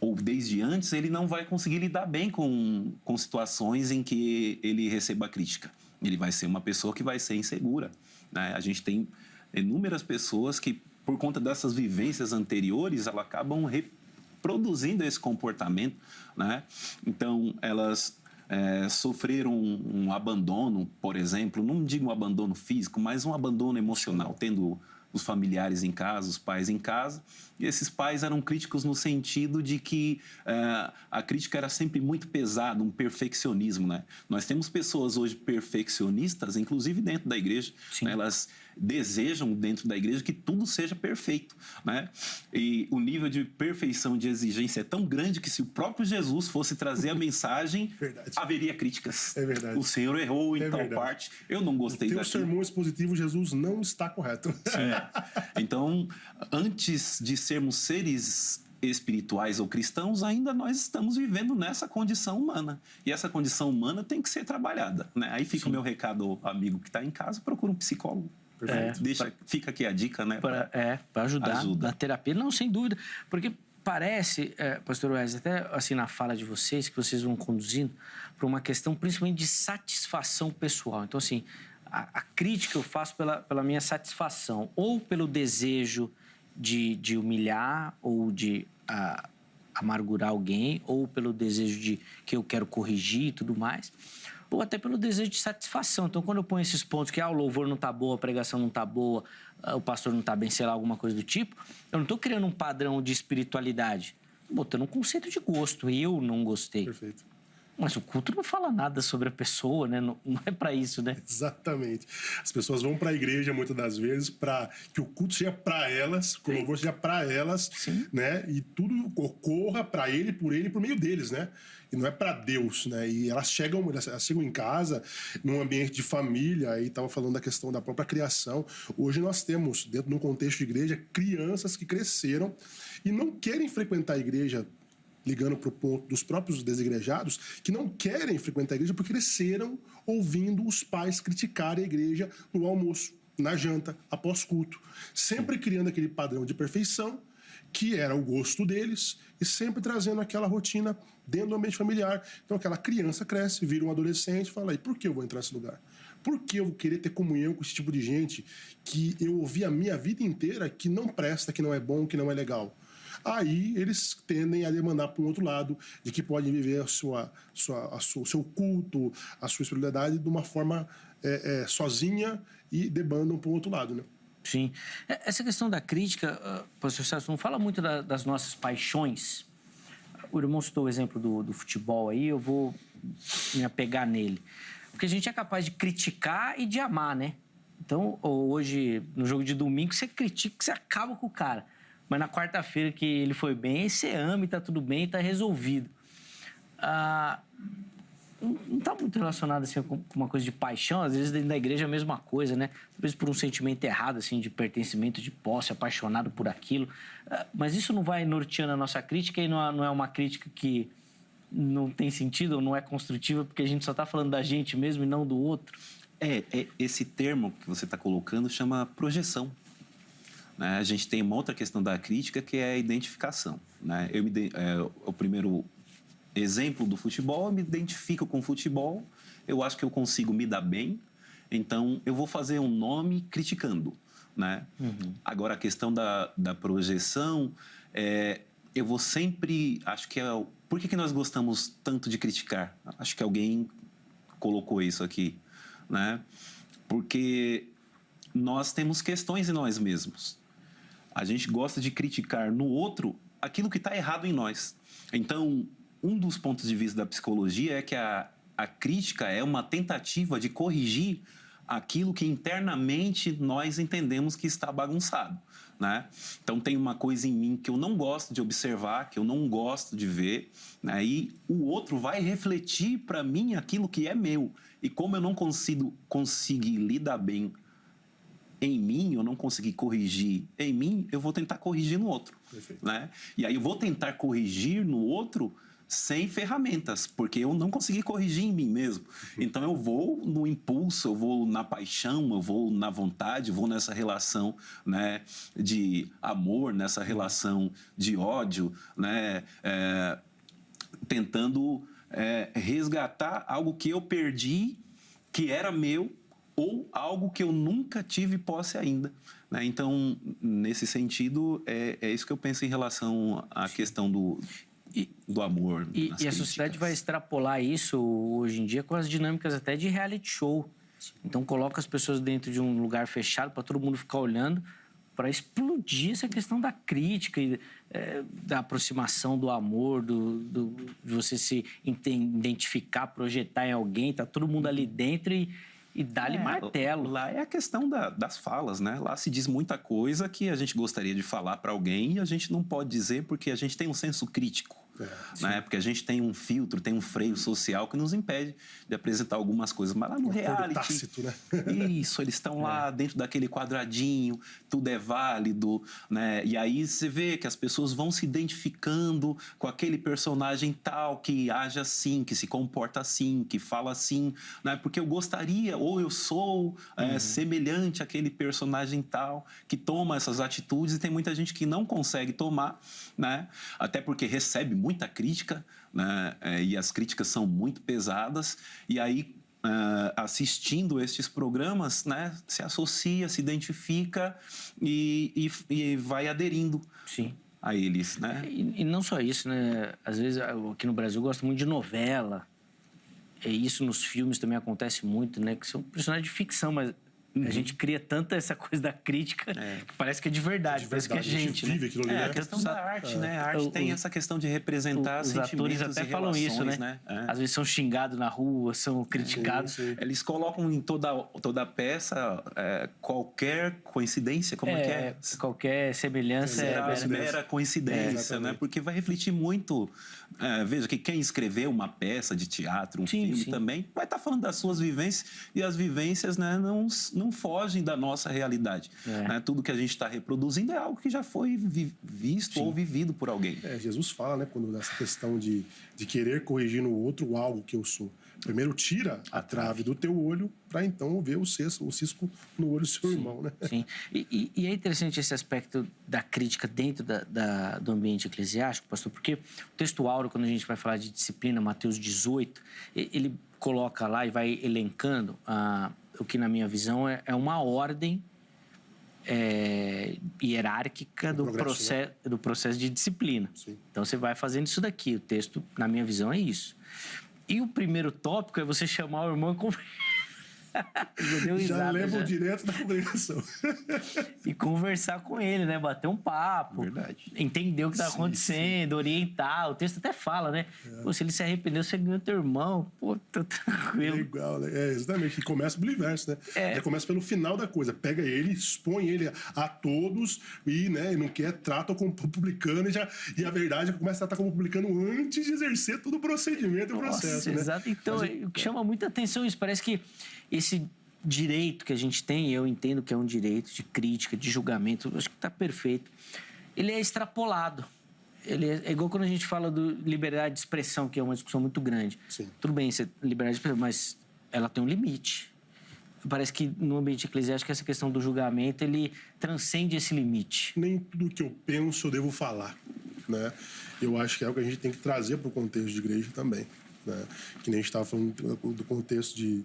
ou desde antes, ele não vai conseguir lidar bem com situações em que ele receba crítica. Ele vai ser uma pessoa que vai ser insegura, né? A gente tem inúmeras pessoas que, por conta dessas vivências anteriores, elas acabam reproduzindo esse comportamento, né? Então, elas sofreram um abandono, por exemplo, não digo um abandono físico, mas um abandono emocional, tendo os familiares em casa, os pais em casa, e esses pais eram críticos no sentido de que a crítica era sempre muito pesada, um perfeccionismo, né? Nós temos pessoas hoje perfeccionistas, inclusive dentro da igreja, né? Elas desejam dentro da igreja que tudo seja perfeito, né? E o nível de perfeição, de exigência é tão grande que se o próprio Jesus fosse trazer a mensagem, haveria críticas. É verdade. O Senhor errou em tal parte, eu não gostei daquilo. O teu sermão expositivo, Jesus não está correto. Então, antes de sermos seres espirituais ou cristãos, ainda nós estamos vivendo nessa condição humana. E essa condição humana tem que ser trabalhada, né? Aí fica o meu recado, amigo que está em casa, procura um psicólogo. Fica aqui a dica, né? Para ajudar na terapia. Não, sem dúvida. Porque parece, pastor Wesley, até assim na fala de vocês, que vocês vão conduzindo para uma questão principalmente de satisfação pessoal. Então, assim, a crítica eu faço pela minha satisfação, ou pelo desejo de humilhar ou de amargurar alguém, ou pelo desejo de que eu quero corrigir e tudo mais, ou até pelo desejo de satisfação. Então, quando eu ponho esses pontos que o louvor não está boa, a pregação não está boa, o pastor não está bem, sei lá, alguma coisa do tipo, eu não estou criando um padrão de espiritualidade, botando um conceito de gosto. Eu não gostei. Perfeito. Mas o culto não fala nada sobre a pessoa, né? Não é para isso, né? Exatamente. As pessoas vão para a igreja muitas das vezes para que o culto seja para elas, que o louvor seja para elas, né? E tudo ocorra para ele, por meio deles, né? E não é para Deus, né? E elas chegam em casa, num ambiente de família, aí estava falando da questão da própria criação. Hoje nós temos, dentro de um contexto de igreja, crianças que cresceram e não querem frequentar a igreja, ligando para o ponto dos próprios desigrejados, que não querem frequentar a igreja porque cresceram ouvindo os pais criticarem a igreja no almoço, na janta, após culto. Sempre criando aquele padrão de perfeição, que era o gosto deles, e sempre trazendo aquela rotina dentro do ambiente familiar. Então aquela criança cresce, vira um adolescente e fala, e por que eu vou entrar nesse lugar? Por que eu vou querer ter comunhão com esse tipo de gente que eu ouvi a minha vida inteira que não presta, que não é bom, que não é legal? Aí eles tendem a demandar para um outro lado, de que podem viver o seu culto, a sua espiritualidade de uma forma sozinha e debandam para o outro lado, né? Sim. Essa questão da crítica, pastor Celso, não fala muito das nossas paixões. O irmão citou o exemplo do futebol aí, eu vou me apegar nele. Porque a gente é capaz de criticar e de amar, né? Então, hoje, no jogo de domingo, você critica, você acaba com o cara. Mas na quarta-feira que ele foi bem, você ama e tá tudo bem, tá resolvido. Não está muito relacionado assim, com uma coisa de paixão. Às vezes dentro da igreja é a mesma coisa, né? Talvez por um sentimento errado, assim, de pertencimento, de posse, apaixonado por aquilo. Mas isso não vai norteando a nossa crítica e não é uma crítica que não tem sentido ou não é construtiva porque a gente só está falando da gente mesmo e não do outro. Esse termo que você está colocando chama projeção. A gente tem uma outra questão da crítica que é a identificação, né? O primeiro exemplo do futebol, eu me identifico com o futebol, eu acho que eu consigo me dar bem, então eu vou fazer um nome criticando, né? Agora, a questão da projeção, eu vou sempre... Acho que por que nós gostamos tanto de criticar? Acho que alguém colocou isso aqui, né? Porque nós temos questões em nós mesmos. A gente gosta de criticar no outro aquilo que está errado em nós. Então, um dos pontos de vista da psicologia é que a crítica é uma tentativa de corrigir aquilo que internamente nós entendemos que está bagunçado, né? Então, tem uma coisa em mim que eu não gosto de observar, que eu não gosto de ver, né? E o outro vai refletir para mim aquilo que é meu. E como eu não conseguir lidar bem em mim, eu não consegui corrigir em mim, eu vou tentar corrigir no outro, né? E aí eu vou tentar corrigir no outro sem ferramentas, porque eu não consegui corrigir em mim mesmo. Então eu vou no impulso, eu vou na paixão, eu vou na vontade, eu vou nessa relação, né, de amor, nessa relação de ódio, né, tentando resgatar algo que eu perdi, que era meu, ou algo que eu nunca tive posse ainda. Né? Então, nesse sentido, é isso que eu penso em relação à questão do amor. E a sociedade vai extrapolar isso hoje em dia com as dinâmicas até de reality show. Então, coloca as pessoas dentro de um lugar fechado para todo mundo ficar olhando, para explodir essa questão da crítica, da aproximação do amor, de você se identificar, projetar em alguém, tá todo mundo ali dentro e dá-lhe martelo. Lá é a questão das falas, né? Lá se diz muita coisa que a gente gostaria de falar para alguém e a gente não pode dizer porque a gente tem um senso crítico. Né? Porque a gente tem um filtro, tem um freio social que nos impede de apresentar algumas coisas. Mas lá no reality... tácito, né? Isso, eles estão lá dentro daquele quadradinho, tudo é válido, né? E aí você vê que as pessoas vão se identificando com aquele personagem tal, que age assim, que se comporta assim, que fala assim, né? Porque eu gostaria, ou eu sou semelhante àquele personagem tal, que toma essas atitudes, e tem muita gente que não consegue tomar, né? Até porque recebe muita crítica, né? E as críticas são muito pesadas, e aí assistindo estes programas, né, se associa, se identifica e vai aderindo a eles, né? E não só isso, né? Às vezes aqui no Brasil eu gosto muito de novela, e isso nos filmes também acontece muito, né? Que são personagens de ficção, mas a gente cria tanta essa coisa da crítica que parece que é de verdade, parece que é gente, vive aquilo ali, a questão da arte, né? A arte tem essa questão de representar os sentimentos atores até e falam isso, relações, né? Às vezes são xingados na rua, são criticados. Eles colocam em toda peça qualquer coincidência, como que é? Qualquer semelhança é mera coincidência, né? Porque vai refletir muito. Veja que quem escreveu uma peça de teatro, um filme também, vai estar falando das suas vivências, e as vivências, né, não fogem da nossa realidade. Né? Tudo que a gente está reproduzindo é algo que já foi visto ou vivido por alguém. Jesus fala, né, quando nessa questão de querer corrigir no outro algo que eu sou. Primeiro tira a trave do teu olho para então ver o cisco no olho do seu irmão, né? Sim. E é interessante esse aspecto da crítica dentro do ambiente eclesiástico, pastor, porque o texto áureo, quando a gente vai falar de disciplina, Mateus 18, ele coloca lá e vai elencando o que, na minha visão, é uma ordem hierárquica do processo de disciplina. Sim. Então, você vai fazendo isso daqui. O texto, na minha visão, é isso. E o primeiro tópico é você chamar o irmão já levam direto da congregação. E conversar com ele, né? Bater um papo. Verdade. Entender o que está acontecendo, orientar. O texto até fala, né? Pô, se ele se arrependeu, você ganhou teu irmão. Pô, tá tranquilo. Legal, né? Exatamente. E começa pelo inverso, né? Já começa pelo final da coisa. Pega ele, expõe ele a todos e, né, não quer, trata como publicano e a verdade começa a tratar como publicano antes de exercer todo o procedimento e o processo, né? Exato. Então, o que chama muita atenção é isso. Parece que esse direito que a gente tem, eu entendo que é um direito de crítica, de julgamento, acho que está perfeito, ele é extrapolado. Ele é igual quando a gente fala do liberdade de expressão, que é uma discussão muito grande. Sim. Tudo bem, liberdade de expressão, mas ela tem um limite. Parece que no ambiente eclesiástico essa questão do julgamento, ele transcende esse limite. Nem tudo que eu penso eu devo falar, né? Eu acho que é o que a gente tem que trazer para o contexto de igreja também. Né? Que nem a gente estava falando do contexto de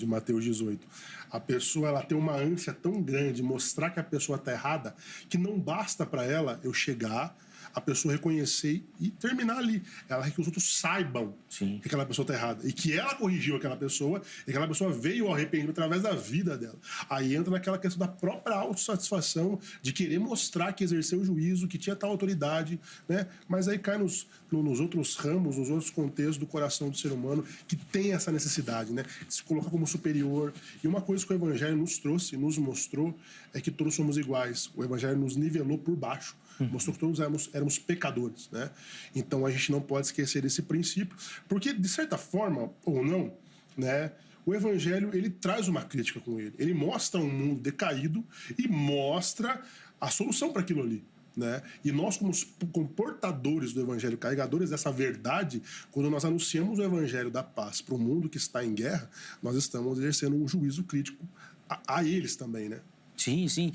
Mateus 18. A pessoa ela tem uma ânsia tão grande de mostrar que a pessoa está errada que não basta para ela eu chegar, a pessoa reconhecer e terminar ali. Ela quer que os outros saibam que aquela pessoa está errada. E que ela corrigiu aquela pessoa e aquela pessoa veio ao arrependimento através da vida dela. Aí entra naquela questão da própria autossatisfação de querer mostrar que exerceu o juízo, que tinha tal autoridade, né? Mas aí cai nos outros ramos, nos outros contextos do coração do ser humano que tem essa necessidade, né? De se colocar como superior. E uma coisa que o Evangelho nos trouxe, nos mostrou, é que todos somos iguais. O Evangelho nos nivelou por baixo. Mostrou que todos éramos pecadores, né? Então a gente não pode esquecer desse princípio, porque de certa forma ou não, né? O Evangelho ele traz uma crítica com ele. Ele mostra um mundo decaído e mostra a solução para aquilo ali. né? E nós, como portadores do evangelho, carregadores dessa verdade, quando nós anunciamos o evangelho da paz para o mundo que está em guerra, nós estamos exercendo um juízo crítico a eles também, né? Sim, sim.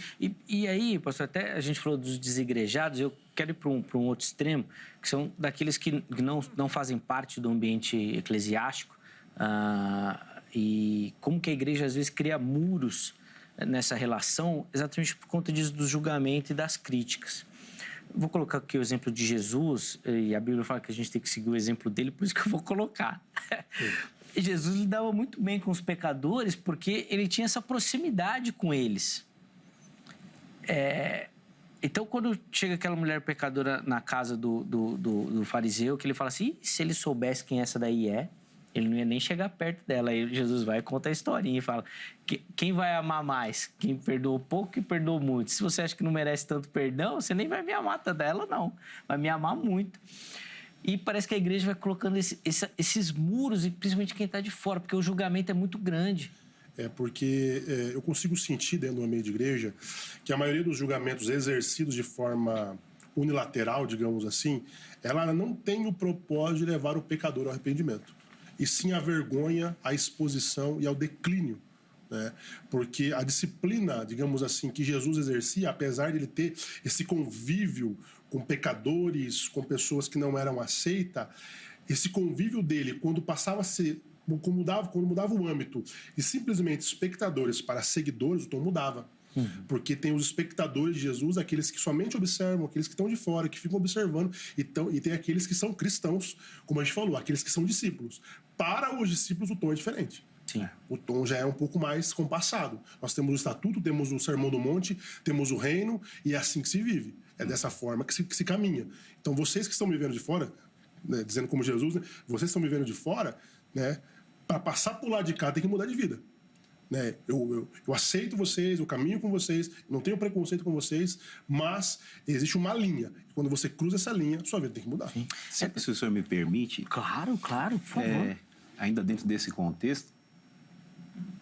E aí, pastor, até a gente falou dos desigrejados, eu quero ir para um outro extremo, que são daqueles que não fazem parte do ambiente eclesiástico, e como que a igreja às vezes cria muros nessa relação, exatamente por conta disso, do julgamento e das críticas. Vou colocar aqui o exemplo de Jesus, e a Bíblia fala que a gente tem que seguir o exemplo dele, por isso que eu vou colocar. Jesus lidava muito bem com os pecadores porque ele tinha essa proximidade com eles. Então, quando chega aquela mulher pecadora na casa do fariseu, que ele fala assim, se ele soubesse quem essa daí é, ele não ia nem chegar perto dela. Aí Jesus vai e conta a historinha e fala, quem vai amar mais? Quem perdoou pouco e perdoou muito. Se você acha que não merece tanto perdão, você nem vai me amar dela, não. Vai me amar muito. E parece que a igreja vai colocando esses muros, e principalmente quem está de fora, porque o julgamento é muito grande. Porque eu consigo sentir dentro do ambiente de igreja que a maioria dos julgamentos exercidos de forma unilateral, digamos assim, ela não tem o propósito de levar o pecador ao arrependimento, e sim a vergonha, a exposição e ao declínio, né? Porque a disciplina, digamos assim, que Jesus exercia, apesar de ele ter esse convívio com pecadores, com pessoas que não eram aceitas, esse convívio dele, quando passava a ser, quando mudava o âmbito e simplesmente espectadores para seguidores, o tom mudava. Porque tem os espectadores de Jesus, aqueles que somente observam, aqueles que estão de fora, que ficam observando, e tem aqueles que são cristãos, como a gente falou, aqueles que são discípulos. Para os discípulos o tom é diferente. Sim. O tom já é um pouco mais compassado. Nós temos o estatuto, temos o sermão do monte, temos o reino, e é assim que se vive. É dessa forma que se caminha. Então vocês que estão me vendo de fora, né, dizendo como Jesus, né, vocês estão me vendo de fora, né, para passar por lado de cá tem que mudar de vida. Né? Eu aceito vocês, eu caminho com vocês, não tenho preconceito com vocês, mas existe uma linha. Quando você cruza essa linha, sua vida tem que mudar. Se o senhor me permite... Claro, por favor. Ainda dentro desse contexto,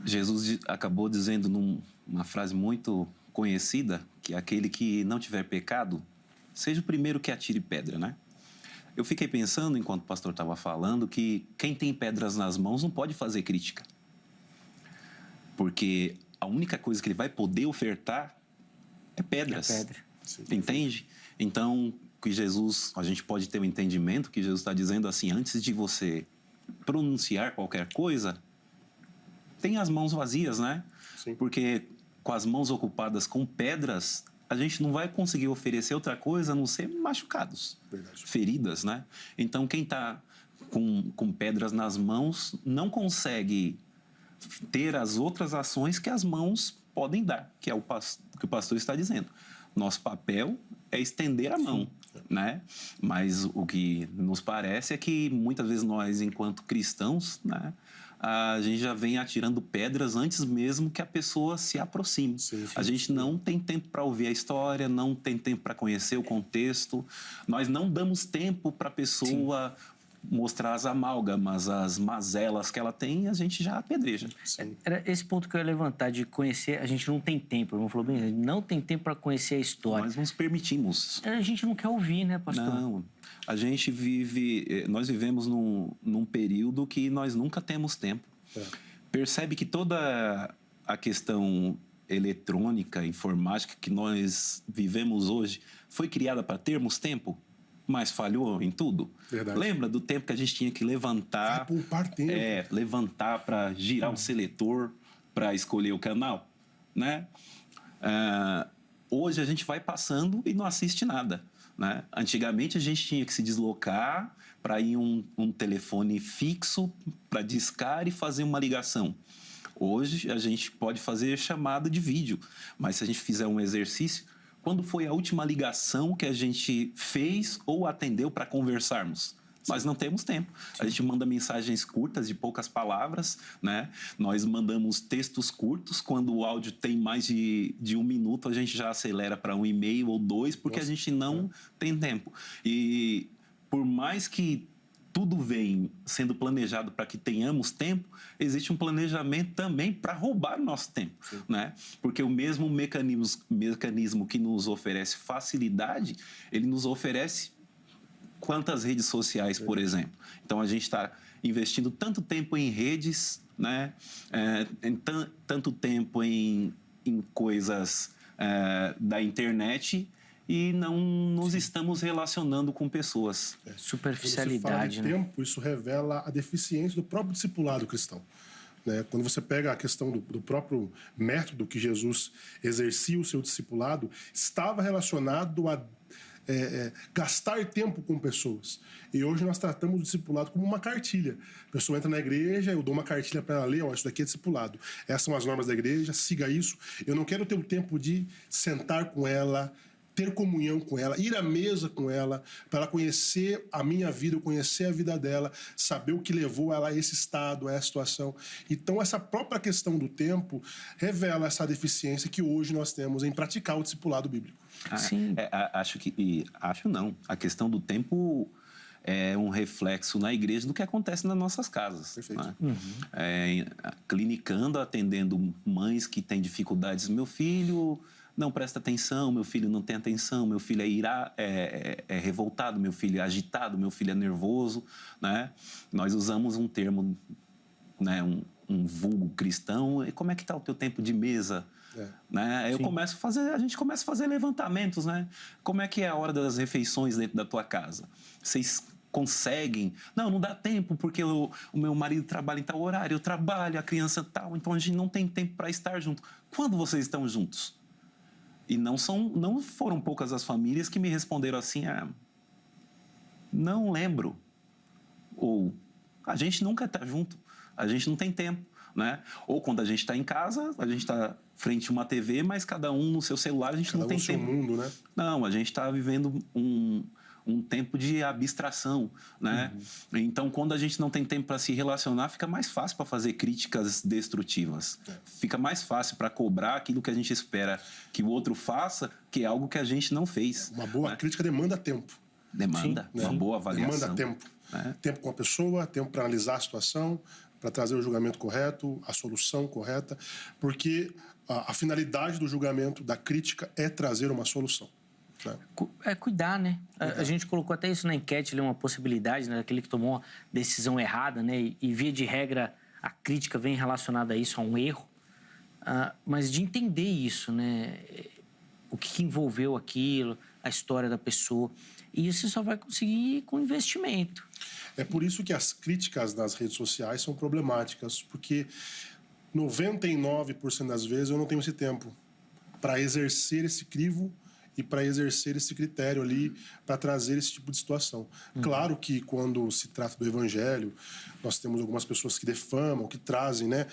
Jesus acabou dizendo numa frase muito conhecida, que aquele que não tiver pecado, seja o primeiro que atire pedra, né? Eu fiquei pensando, enquanto o pastor estava falando, que quem tem pedras nas mãos não pode fazer crítica. Porque a única coisa que ele vai poder ofertar é pedras. É pedra. Entende? Então, que Jesus, a gente pode ter um entendimento que Jesus está dizendo assim, antes de você pronunciar qualquer coisa, tem as mãos vazias, né? Sim. Porque com as mãos ocupadas com pedras, a gente não vai conseguir oferecer outra coisa a não ser machucados, Verdade. feridas, né? Então, quem está com pedras nas mãos não consegue ter as outras ações que as mãos podem dar, que é o que o pastor está dizendo. Nosso papel é estender a mão, né? Mas o que nos parece é que muitas vezes nós, enquanto cristãos, né, a gente já vem atirando pedras antes mesmo que a pessoa se aproxime. A gente não tem tempo para ouvir a história, não tem tempo para conhecer o contexto, nós não damos tempo para a pessoa mostrar as amálgamas, as mazelas que ela tem, a gente já apedreja. Era esse ponto que eu ia levantar, de conhecer. A gente não tem tempo, o irmão falou bem, a gente não tem tempo para conhecer a história. Nós nos permitimos. A gente não quer ouvir, né, pastor? Não, a gente nós vivemos num período que nós nunca temos tempo. Percebe que toda a questão eletrônica, informática que nós vivemos hoje foi criada para termos tempo? Mas falhou em tudo. Verdade. Lembra do tempo que a gente tinha que levantar... Vai poupar tempo. Levantar para girar o seletor, para escolher o canal, né? Hoje a gente vai passando e não assiste nada, né? Antigamente a gente tinha que se deslocar para ir um telefone fixo para discar e fazer uma ligação. Hoje a gente pode fazer chamada de vídeo, mas se a gente fizer um exercício... Quando foi a última ligação que a gente fez ou atendeu para conversarmos? Nós não temos tempo. A gente manda mensagens curtas, de poucas palavras, né? Nós mandamos textos curtos. Quando o áudio tem mais de 1 minuto, a gente já acelera para 1,5 ou 2, porque a gente não tem tempo. E por mais que tudo vem sendo planejado para que tenhamos tempo, existe um planejamento também para roubar o nosso tempo, né? Porque o mesmo mecanismo que nos oferece facilidade, ele nos oferece quantas redes sociais, por exemplo. Então, a gente está investindo tanto tempo em redes, né? Tanto tempo em coisas da internet, e não nos estamos relacionando com pessoas. Superficialidade, quando se fala de tempo, isso revela a deficiência do próprio discipulado cristão. Né? Quando você pega a questão do próprio método que Jesus exercia o seu discipulado, estava relacionado a gastar tempo com pessoas. E hoje nós tratamos o discipulado como uma cartilha. A pessoa entra na igreja, eu dou uma cartilha para ela ler, isso daqui é discipulado. Essas são as normas da igreja, siga isso. Eu não quero ter o tempo de sentar com ela, ter comunhão com ela, ir à mesa com ela, para ela conhecer a minha vida, eu conhecer a vida dela, saber o que levou ela a esse estado, a essa situação. Então, essa própria questão do tempo revela essa deficiência que hoje nós temos em praticar o discipulado bíblico. Sim. Acho não. A questão do tempo é um reflexo na igreja do que acontece nas nossas casas. Perfeito. Né? Clinicando, atendendo mães que têm dificuldades. Meu filho não presta atenção, meu filho não tem atenção, meu filho é revoltado, meu filho é agitado, meu filho é nervoso, né? Nós usamos um termo, né, um vulgo cristão. E como é que está o teu tempo de mesa? Né? A gente começa a fazer levantamentos, né? Como é que é a hora das refeições dentro da tua casa? Vocês conseguem? Não dá tempo, porque o meu marido trabalha em tal horário, eu trabalho, a criança tal, então a gente não tem tempo para estar junto. Quando vocês estão juntos? E não foram poucas as famílias que me responderam assim, não lembro. Ou, a gente nunca está junto, a gente não tem tempo. Né? Ou quando a gente está em casa, a gente está frente a uma TV, mas cada um no seu celular, a gente não tem tempo. Cada um no seu mundo, né? Não, a gente está vivendo um tempo de abstração, né? Então, quando a gente não tem tempo para se relacionar, fica mais fácil para fazer críticas destrutivas. Fica mais fácil para cobrar aquilo que a gente espera que o outro faça, que é algo que a gente não fez. Uma boa crítica demanda tempo. Demanda, uma boa avaliação. Demanda tempo. Tempo com a pessoa, tempo para analisar a situação, para trazer o julgamento correto, a solução correta, porque a finalidade do julgamento, da crítica, é trazer uma solução. Né? É cuidar, né? A gente colocou até isso na enquete, ali, uma possibilidade, né? Aquele que tomou uma decisão errada, né? E via de regra, a crítica vem relacionada a isso, a um erro. Mas de entender isso, né? O que envolveu aquilo, a história da pessoa. E isso você só vai conseguir com investimento. É por isso que as críticas nas redes sociais são problemáticas, porque 99% das vezes eu não tenho esse tempo para exercer esse crivo e para exercer esse critério ali, para trazer esse tipo de situação. Claro que quando se trata do evangelho, nós temos algumas pessoas que defamam, que trazem, né?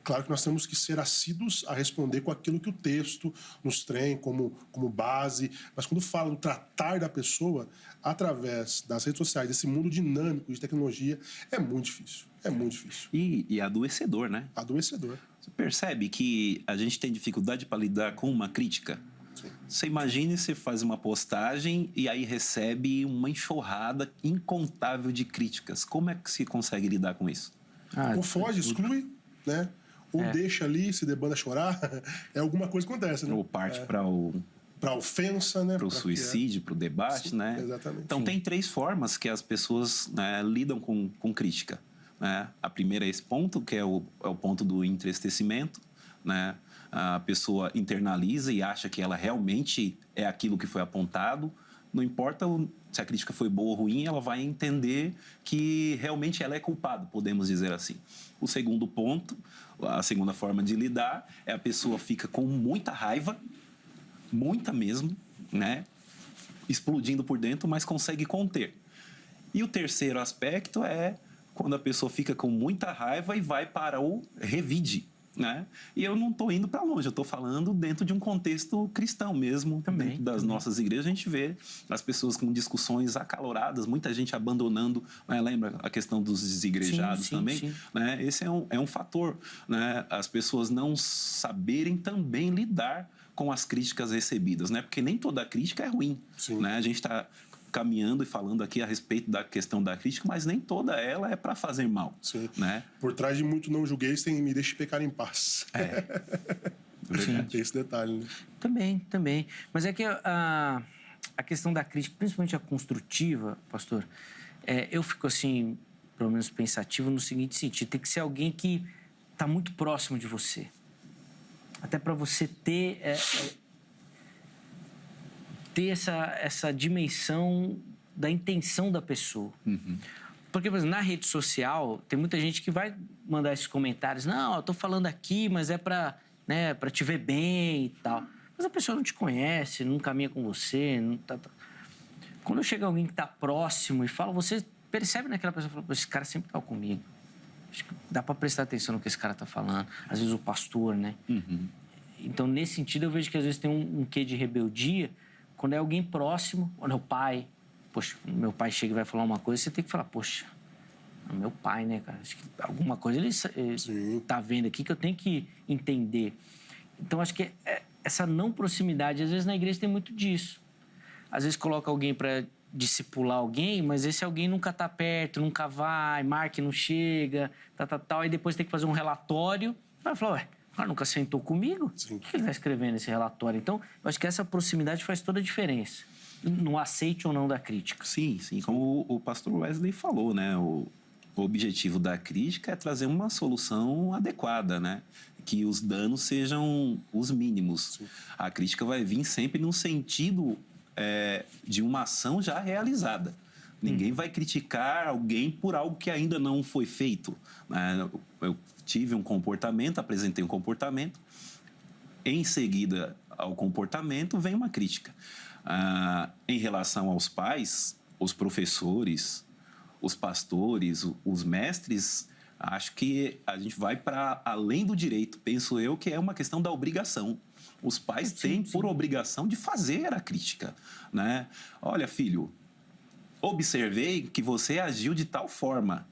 Claro que nós temos que ser assíduos a responder com aquilo que o texto nos tem como base, mas quando fala do tratar da pessoa através das redes sociais, desse mundo dinâmico de tecnologia, é muito difícil. É muito difícil. E adoecedor, né? Adoecedor. Você percebe que a gente tem dificuldade para lidar com uma crítica? Você imagine, você faz uma postagem e aí recebe uma enxurrada incontável de críticas. Como é que se consegue lidar com isso? Ou foge, exclui, né? Ou deixa ali, se debanda a chorar. Alguma coisa acontece, né? Ou parte para a ofensa, né? Para o suicídio, para o debate, Sim, né? Exatamente. Então, tem 3 formas que as pessoas, né, lidam com crítica. Né? A primeira é esse ponto, que é o ponto do entristecimento, né? A pessoa internaliza e acha que ela realmente é aquilo que foi apontado. Não importa se a crítica foi boa ou ruim, ela vai entender que realmente ela é culpada, podemos dizer assim. O segundo ponto, a segunda forma de lidar, é a pessoa fica com muita raiva, muita mesmo, né? Explodindo por dentro, mas consegue conter. E o terceiro aspecto é quando a pessoa fica com muita raiva e vai para o revide. Né? E eu não estou indo para longe, eu estou falando dentro de um contexto cristão mesmo. Também, dentro das nossas igrejas, a gente vê as pessoas com discussões acaloradas, muita gente abandonando, né? Lembra a questão dos desigrejados também? Sim. Né? Esse é um fator, né? As pessoas não saberem também lidar com as críticas recebidas, né? Porque nem toda crítica é ruim. Né? A gente está caminhando e falando aqui a respeito da questão da crítica, mas nem toda ela é para fazer mal. Sim. Né? Por trás de muito não julgueis, tem me deixe pecar em paz. Tem esse detalhe, né? Também. Mas é que a questão da crítica, principalmente a construtiva, pastor, eu fico assim, pelo menos pensativo no seguinte sentido: tem que ser alguém que está muito próximo de você. Até para você ter essa dimensão da intenção da pessoa. Porque, por exemplo, na rede social, tem muita gente que vai mandar esses comentários. Não, eu tô falando aqui, mas é para te ver bem e tal. Mas a pessoa não te conhece, não caminha com você. Não tá... Quando chega alguém que está próximo e fala, você percebe naquela pessoa, fala, esse cara sempre tá comigo. Acho que dá para prestar atenção no que esse cara tá falando. Às vezes o pastor, né? Então, nesse sentido, eu vejo que às vezes tem um quê de rebeldia quando é alguém próximo, quando é o pai. Poxa, meu pai chega e vai falar uma coisa, você tem que falar, poxa, é meu pai, né, cara? Acho que alguma coisa ele tá vendo aqui que eu tenho que entender. Então, acho que essa não proximidade, às vezes na igreja tem muito disso. Às vezes coloca alguém para discipular alguém, mas esse alguém nunca tá perto, nunca vai, marca e não chega, tal. Aí depois tem que fazer um relatório. Vai falar, ué, o cara nunca sentou comigo? Sim. O que ele está escrevendo nesse relatório? Então, eu acho que essa proximidade faz toda a diferença no aceite ou não da crítica. Sim. Como o pastor Wesley falou, né? O objetivo da crítica é trazer uma solução adequada, né? Que os danos sejam os mínimos. Sim. A crítica vai vir sempre no sentido de uma ação já realizada. Ninguém vai criticar alguém por algo que ainda não foi feito. Eu tive um comportamento, apresentei um comportamento, em seguida ao comportamento vem uma crítica. Em relação aos pais, os professores, os pastores, os mestres, acho que a gente vai para além do direito. Penso eu que é uma questão da obrigação. Os pais têm por obrigação de fazer a crítica, né? Olha, filho, observei que você agiu de tal forma.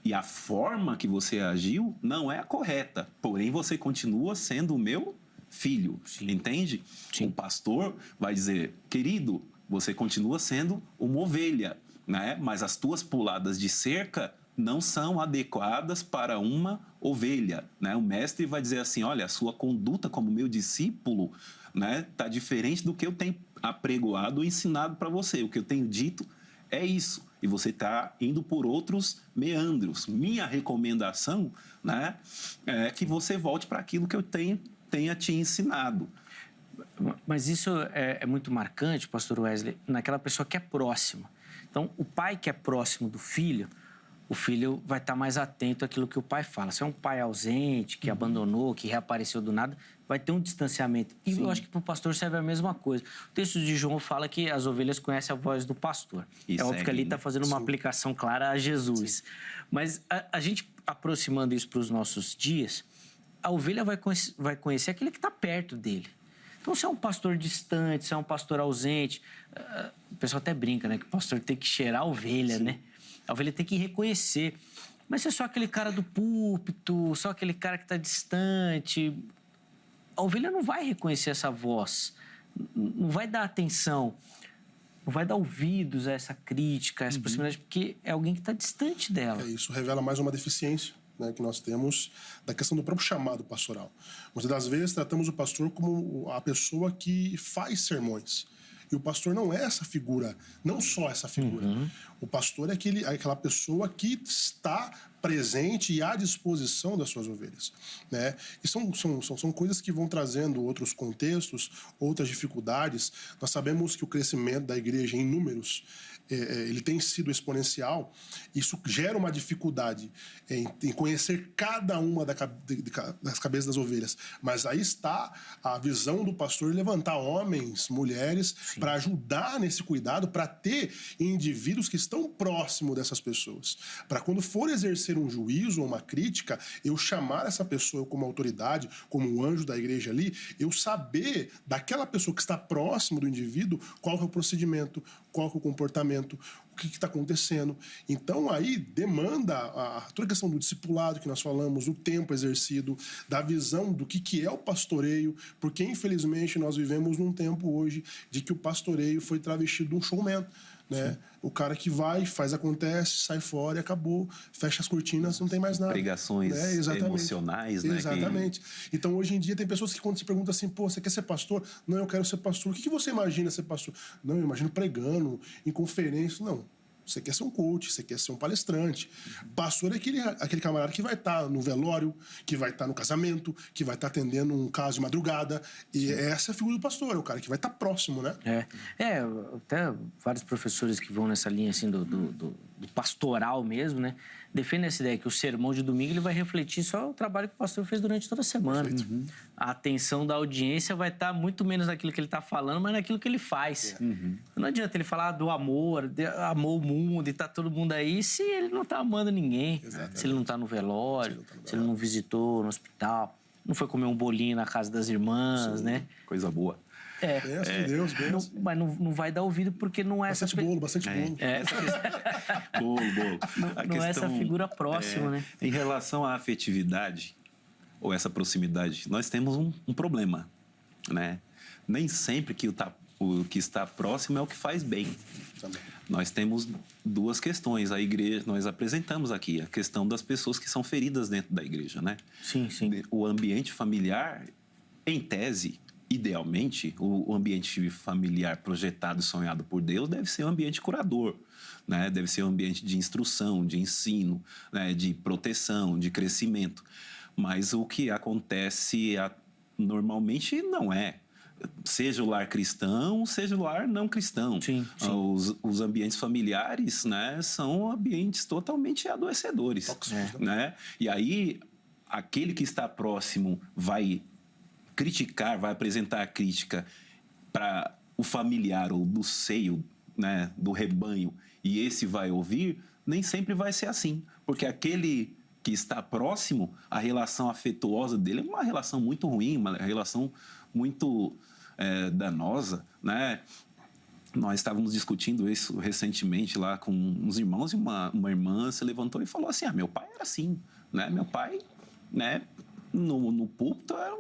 E a forma que você agiu não é a correta. Porém, você continua sendo o meu filho. Sim. Entende? Sim. O pastor vai dizer, querido, você continua sendo uma ovelha, né? Mas as tuas puladas de cerca não são adequadas para uma ovelha, né? O mestre vai dizer assim, olha, a sua conduta como meu discípulo, né, tá diferente do que eu tenho apregoado e ensinado para você. O que eu tenho dito é isso. E você está indo por outros meandros. Minha recomendação, né, é que você volte para aquilo que eu tenha te ensinado. Mas isso é muito marcante, pastor Wesley, naquela pessoa que é próxima. Então, o pai que é próximo do filho, o filho vai estar mais atento àquilo que o pai fala. Se é um pai ausente, que abandonou, que reapareceu do nada, vai ter um distanciamento. E eu acho que para o pastor serve a mesma coisa. O texto de João fala que as ovelhas conhecem a voz do pastor. É óbvio que ali está fazendo uma aplicação clara a Jesus. Sim. Mas a gente aproximando isso para os nossos dias, a ovelha vai conhecer aquele que está perto dele. Então, se é um pastor distante, se é um pastor ausente, o pessoal até brinca, né? Que o pastor tem que cheirar a ovelha, né? A ovelha tem que reconhecer. Mas se é só aquele cara do púlpito, só aquele cara que está distante, a ovelha não vai reconhecer essa voz, não vai dar atenção, não vai dar ouvidos a essa crítica, a essa proximidade, porque é alguém que está distante dela. Isso revela mais uma deficiência, né, que nós temos da questão do próprio chamado pastoral. Muitas das vezes tratamos o pastor como a pessoa que faz sermões. E o pastor não é essa figura, não só essa figura. O pastor é aquela pessoa que está presente e à disposição das suas ovelhas, né? E são coisas que vão trazendo outros contextos, outras dificuldades. Nós sabemos que o crescimento da igreja em números ele tem sido exponencial. Isso gera uma dificuldade em conhecer cada uma das cabeças das ovelhas. Mas aí está a visão do pastor levantar homens, mulheres, para ajudar nesse cuidado, para ter indivíduos que estão próximos dessas pessoas. Para quando for exercer um juízo ou uma crítica, eu chamar essa pessoa como autoridade, como um anjo da igreja ali, eu saber daquela pessoa que está próximo do indivíduo qual é o procedimento, qual é o comportamento, o que está acontecendo. Então, aí demanda toda a questão do discipulado que nós falamos, do tempo exercido, da visão do que é o pastoreio, porque, infelizmente, nós vivemos num tempo hoje de que o pastoreio foi travestido de um showman, né? O cara que vai, faz, acontece, sai fora e acabou, fecha as cortinas, não tem mais nada. Pregações emocionais, né? Exatamente. Então, hoje em dia, tem pessoas que quando se perguntam assim, pô, você quer ser pastor? Não, eu quero ser pastor. O que você imagina ser pastor? Não, eu imagino pregando, em conferência. Não. Você quer ser um coach, você quer ser um palestrante. Pastor é aquele camarada que vai estar no velório, que vai estar no casamento, que vai estar atendendo um caso de madrugada. E essa é a figura do pastor, é o cara que vai estar próximo, né? Até vários professores que vão nessa linha assim do pastoral mesmo, né? Defendem essa ideia que o sermão de domingo ele vai refletir só o trabalho que o pastor fez durante toda a semana. A atenção da audiência vai estar muito menos naquilo que ele está falando, mas naquilo que ele faz. Não adianta ele falar do amor, amou o mundo e tá todo mundo aí, se ele não tá amando ninguém. Exatamente. Se ele não tá no velório, se ele não visitou no hospital, não foi comer um bolinho na casa das irmãs, né? Coisa boa. Benção de Deus, benção. Mas não vai dar ouvido porque não é bastante bolo. Bolo. Não é essa figura próxima, né? Em relação à afetividade, ou essa proximidade, nós temos um problema, né? Nem sempre o que está próximo é o que faz bem. Também. Nós temos duas questões. A igreja, nós apresentamos aqui a questão das pessoas que são feridas dentro da igreja, né? Sim. O ambiente familiar, em tese, idealmente, o ambiente familiar projetado e sonhado por Deus deve ser um ambiente curador, né? Deve ser um ambiente de instrução, de ensino, né? De proteção, de crescimento. Mas o que acontece normalmente não é. Seja o lar cristão, seja o lar não cristão. Sim. Os ambientes familiares, né, são ambientes totalmente adoecedores. Tóxicos, né? E aí, aquele que está próximo vai criticar, vai apresentar a crítica para o familiar ou do seio, né, do rebanho, e esse vai ouvir, nem sempre vai ser assim. Porque aquele que está próximo, a relação afetuosa dele é uma relação muito ruim, uma relação muito danosa, né? Nós estávamos discutindo isso recentemente lá com uns irmãos e uma irmã se levantou e falou assim, meu pai era assim, né? Meu pai, né, no púlpito era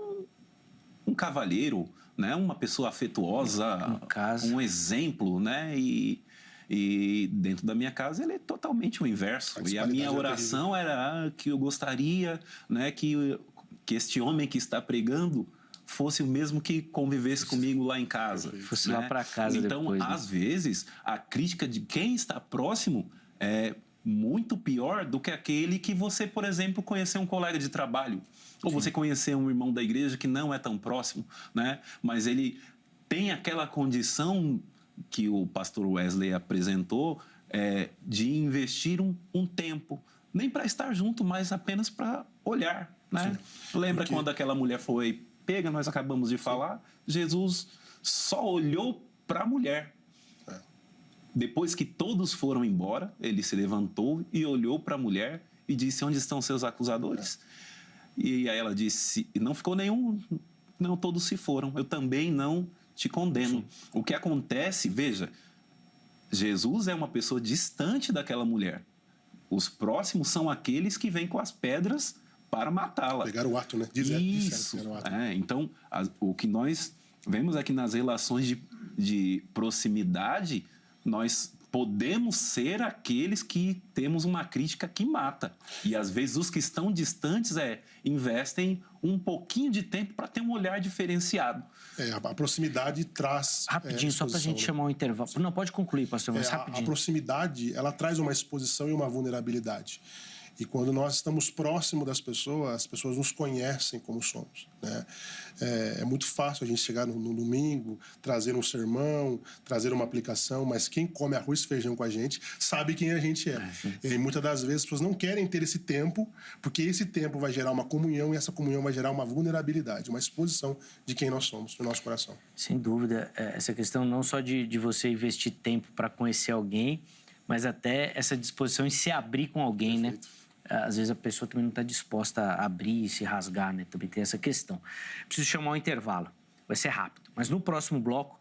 um cavalheiro, né? Uma pessoa afetuosa, um exemplo, né? E dentro da minha casa ele é totalmente o inverso. E a minha oração era que eu gostaria, né, que este homem que está pregando fosse o mesmo que convivesse comigo lá em casa. Fosse lá para casa então, depois. Então, às vezes, a crítica de quem está próximo é muito pior do que aquele que você, por exemplo, conheceu um colega de trabalho. Ou você conhecer um irmão da igreja que não é tão próximo, né? Mas ele tem aquela condição que o pastor Wesley apresentou de investir um tempo, nem para estar junto, mas apenas para olhar, né? Lembra quando aquela mulher foi pega, nós acabamos de falar, Jesus só olhou para a mulher. Depois que todos foram embora, ele se levantou e olhou para a mulher e disse, onde estão seus acusadores? E aí ela disse, não ficou nenhum, não, todos se foram, eu também não te condeno. Sim. O que acontece, veja, Jesus é uma pessoa distante daquela mulher. Os próximos são aqueles que vêm com as pedras para matá-la. Pegar o ato, né? Isso. Então, o que nós vemos aqui nas relações de proximidade, nós podemos ser aqueles que temos uma crítica que mata. E, às vezes, os que estão distantes investem um pouquinho de tempo para ter um olhar diferenciado. A proximidade traz... Rapidinho, só para a gente chamar um intervalo. Não, pode concluir, pastor, mas rapidinho. A proximidade, ela traz uma exposição e uma vulnerabilidade. E quando nós estamos próximos das pessoas, as pessoas nos conhecem como somos, né? É muito fácil a gente chegar no domingo, trazer um sermão, trazer uma aplicação, mas quem come arroz e feijão com a gente sabe quem a gente é. E muitas das vezes as pessoas não querem ter esse tempo, porque esse tempo vai gerar uma comunhão e essa comunhão vai gerar uma vulnerabilidade, uma exposição de quem nós somos, do nosso coração. Sem dúvida, essa questão não só de você investir tempo para conhecer alguém, mas até essa disposição em se abrir com alguém, Perfeito. Né? Às vezes a pessoa também não está disposta a abrir e se rasgar, né? Também tem essa questão. Preciso chamar um intervalo, vai ser rápido. Mas no próximo bloco,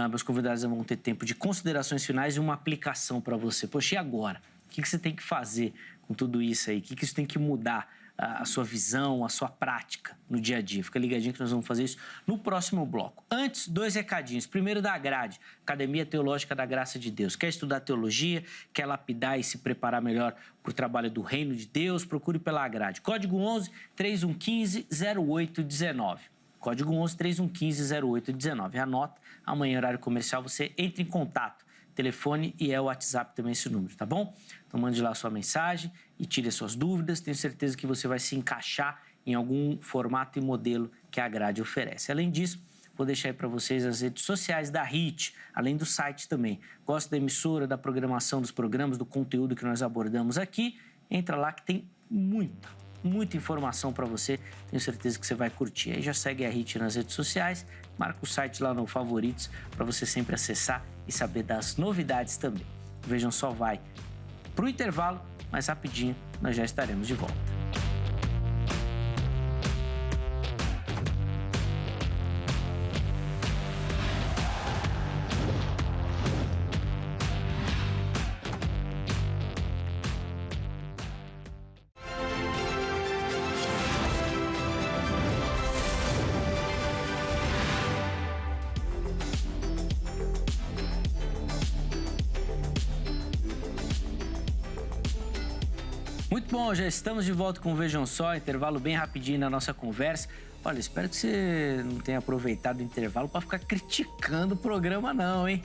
meus convidados vão ter tempo de considerações finais e uma aplicação para você. Poxa, e agora? O que você tem que fazer com tudo isso aí? O que isso tem que mudar a sua visão, a sua prática no dia a dia. Fica ligadinho que nós vamos fazer isso no próximo bloco. Antes, 2 recadinhos. Primeiro da Grade, Academia Teológica da Graça de Deus. Quer estudar teologia, quer lapidar e se preparar melhor para o trabalho do Reino de Deus? Procure pela Grade. Código 11 3115 0819. Código 11 3115 0819. Anota, amanhã, horário comercial, você entra em contato. Telefone e o WhatsApp também esse número, tá bom? Então mande lá a sua mensagem e tire as suas dúvidas. Tenho certeza que você vai se encaixar em algum formato e modelo que a Grade oferece. Além disso, vou deixar aí para vocês as redes sociais da HIT, além do site também. Gosta da emissora, da programação dos programas, do conteúdo que nós abordamos aqui? Entra lá que tem muita informação para você. Tenho certeza que você vai curtir. Aí já segue a HIT nas redes sociais, marca o site lá no Favoritos para você sempre acessar e saber das novidades também. Vejam só, vai para o intervalo, mas rapidinho nós já estaremos de volta. Muito bom, já estamos de volta com o Vejam Só, intervalo bem rapidinho na nossa conversa. Olha, espero que você não tenha aproveitado o intervalo para ficar criticando o programa não, hein?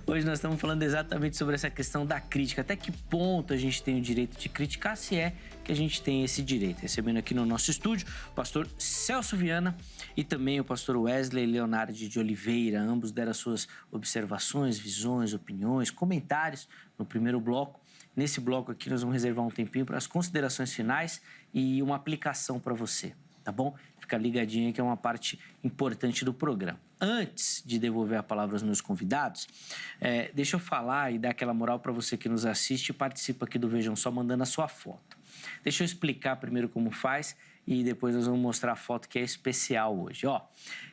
Hoje nós estamos falando exatamente sobre essa questão da crítica. Até que ponto a gente tem o direito de criticar, se é que a gente tem esse direito. Recebendo aqui no nosso estúdio o pastor Celso Viana e também o pastor Wesley Leonardo de Oliveira. Ambos deram as suas observações, visões, opiniões, comentários no primeiro bloco. Nesse bloco aqui nós vamos reservar um tempinho para as considerações finais e uma aplicação para você, tá bom? Fica ligadinho aí que é uma parte importante do programa. Antes de devolver a palavra aos meus convidados, deixa eu falar e dar aquela moral para você que nos assiste e participa aqui do Vejam Só mandando a sua foto. Deixa eu explicar primeiro como faz e depois nós vamos mostrar a foto que é especial hoje. Ó,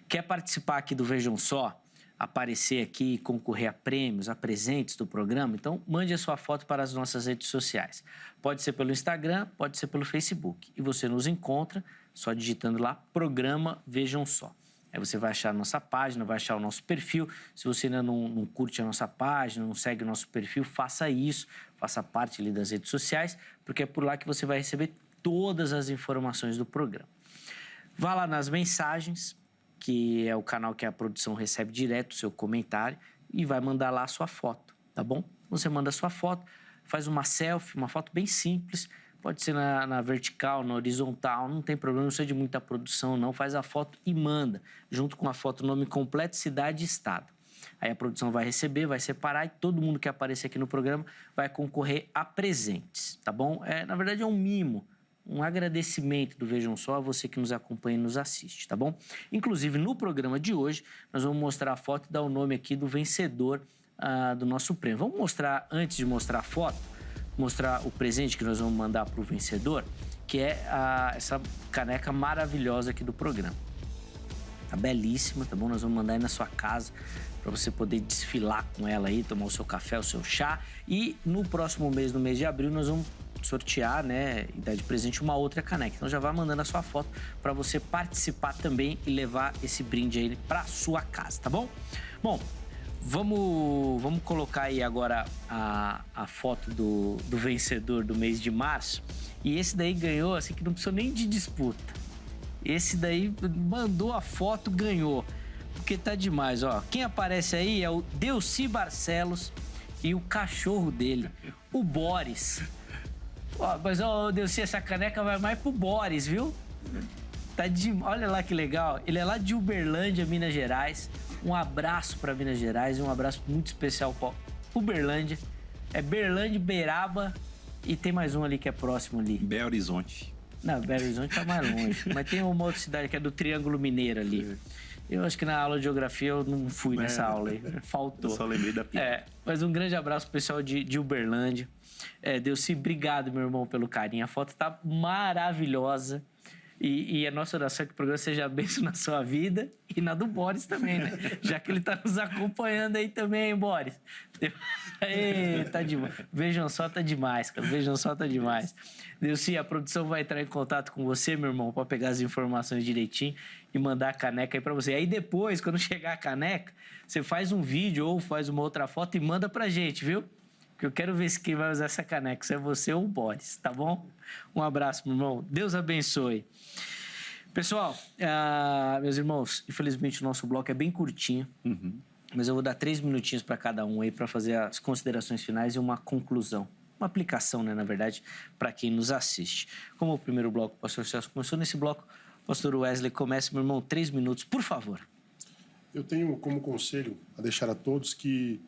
quer participar aqui do Vejam Só? Aparecer aqui e concorrer a prêmios, a presentes do programa, então mande a sua foto para as nossas redes sociais. Pode ser pelo Instagram, pode ser pelo Facebook. E você nos encontra só digitando lá, Programa Vejam Só. Aí você vai achar a nossa página, vai achar o nosso perfil. Se você ainda não curte a nossa página, não segue o nosso perfil, faça isso, faça parte ali das redes sociais, porque é por lá que você vai receber todas as informações do programa. Vá lá nas mensagens, que é o canal que a produção recebe direto o seu comentário e vai mandar lá a sua foto, tá bom? Você manda a sua foto, faz uma selfie, uma foto bem simples, pode ser na vertical, na horizontal, não tem problema, não precisa de muita produção não, faz a foto e manda, junto com a foto, nome completo, cidade e estado. Aí a produção vai receber, vai separar e todo mundo que aparecer aqui no programa vai concorrer a presentes, tá bom? Na verdade é um mimo, um agradecimento do Vejam Só a você que nos acompanha e nos assiste, tá bom? Inclusive, no programa de hoje, nós vamos mostrar a foto e dar o nome aqui do vencedor do nosso prêmio. Vamos mostrar, antes de mostrar a foto, mostrar o presente que nós vamos mandar para o vencedor, que é essa caneca maravilhosa aqui do programa. Tá belíssima, tá bom? Nós vamos mandar aí na sua casa para você poder desfilar com ela aí, tomar o seu café, o seu chá. E no próximo mês, no mês de abril, nós vamos sortear, né, e dar de presente uma outra caneca. Então já vai mandando a sua foto para você participar também e levar esse brinde aí para sua casa, tá bom? Bom, vamos colocar aí agora a foto do vencedor do mês de março. E esse daí ganhou, assim, que não precisou nem de disputa. Esse daí mandou a foto, ganhou. Porque tá demais, ó. Quem aparece aí é o Delci Barcelos e o cachorro dele, o Boris. Ó, mas, ó, Delci, essa caneca vai mais pro Boris, viu? Olha lá que legal. Ele é lá de Uberlândia, Minas Gerais. Um abraço para Minas Gerais e um abraço muito especial para Uberlândia. É Berlândia, Beraba e tem mais um ali que é próximo ali. Belo Horizonte. Não, Belo Horizonte tá mais longe. Mas tem uma outra cidade que é do Triângulo Mineiro ali. Eu acho que na aula de geografia eu não fui nessa aula aí. Faltou. Eu só lembrei da pista. Mas um grande abraço pro pessoal de Uberlândia. Delci, obrigado, meu irmão, pelo carinho. A foto tá maravilhosa. E a nossa oração é que o programa seja bênção na sua vida e na do Boris também, né? Já que ele está nos acompanhando aí também, hein, Boris? Tá demais. Vejam só, tá demais, cara. Vejam só, tá demais. Delci, a produção vai entrar em contato com você, meu irmão, para pegar as informações direitinho e mandar a caneca aí para você. Aí depois, quando chegar a caneca, você faz um vídeo ou faz uma outra foto e manda pra gente, viu? Porque eu quero ver se quem vai usar essa caneca, se é você ou o Boris, tá bom? Um abraço, meu irmão. Deus abençoe. Pessoal, meus irmãos, infelizmente o nosso bloco é bem curtinho, mas eu vou dar 3 minutinhos para cada um aí para fazer as considerações finais e uma conclusão. Uma aplicação, né, na verdade, para quem nos assiste. Como o primeiro bloco, o pastor Celso começou, nesse bloco, o pastor Wesley começa, meu irmão, 3 minutos, por favor. Eu tenho como conselho a deixar a todos que,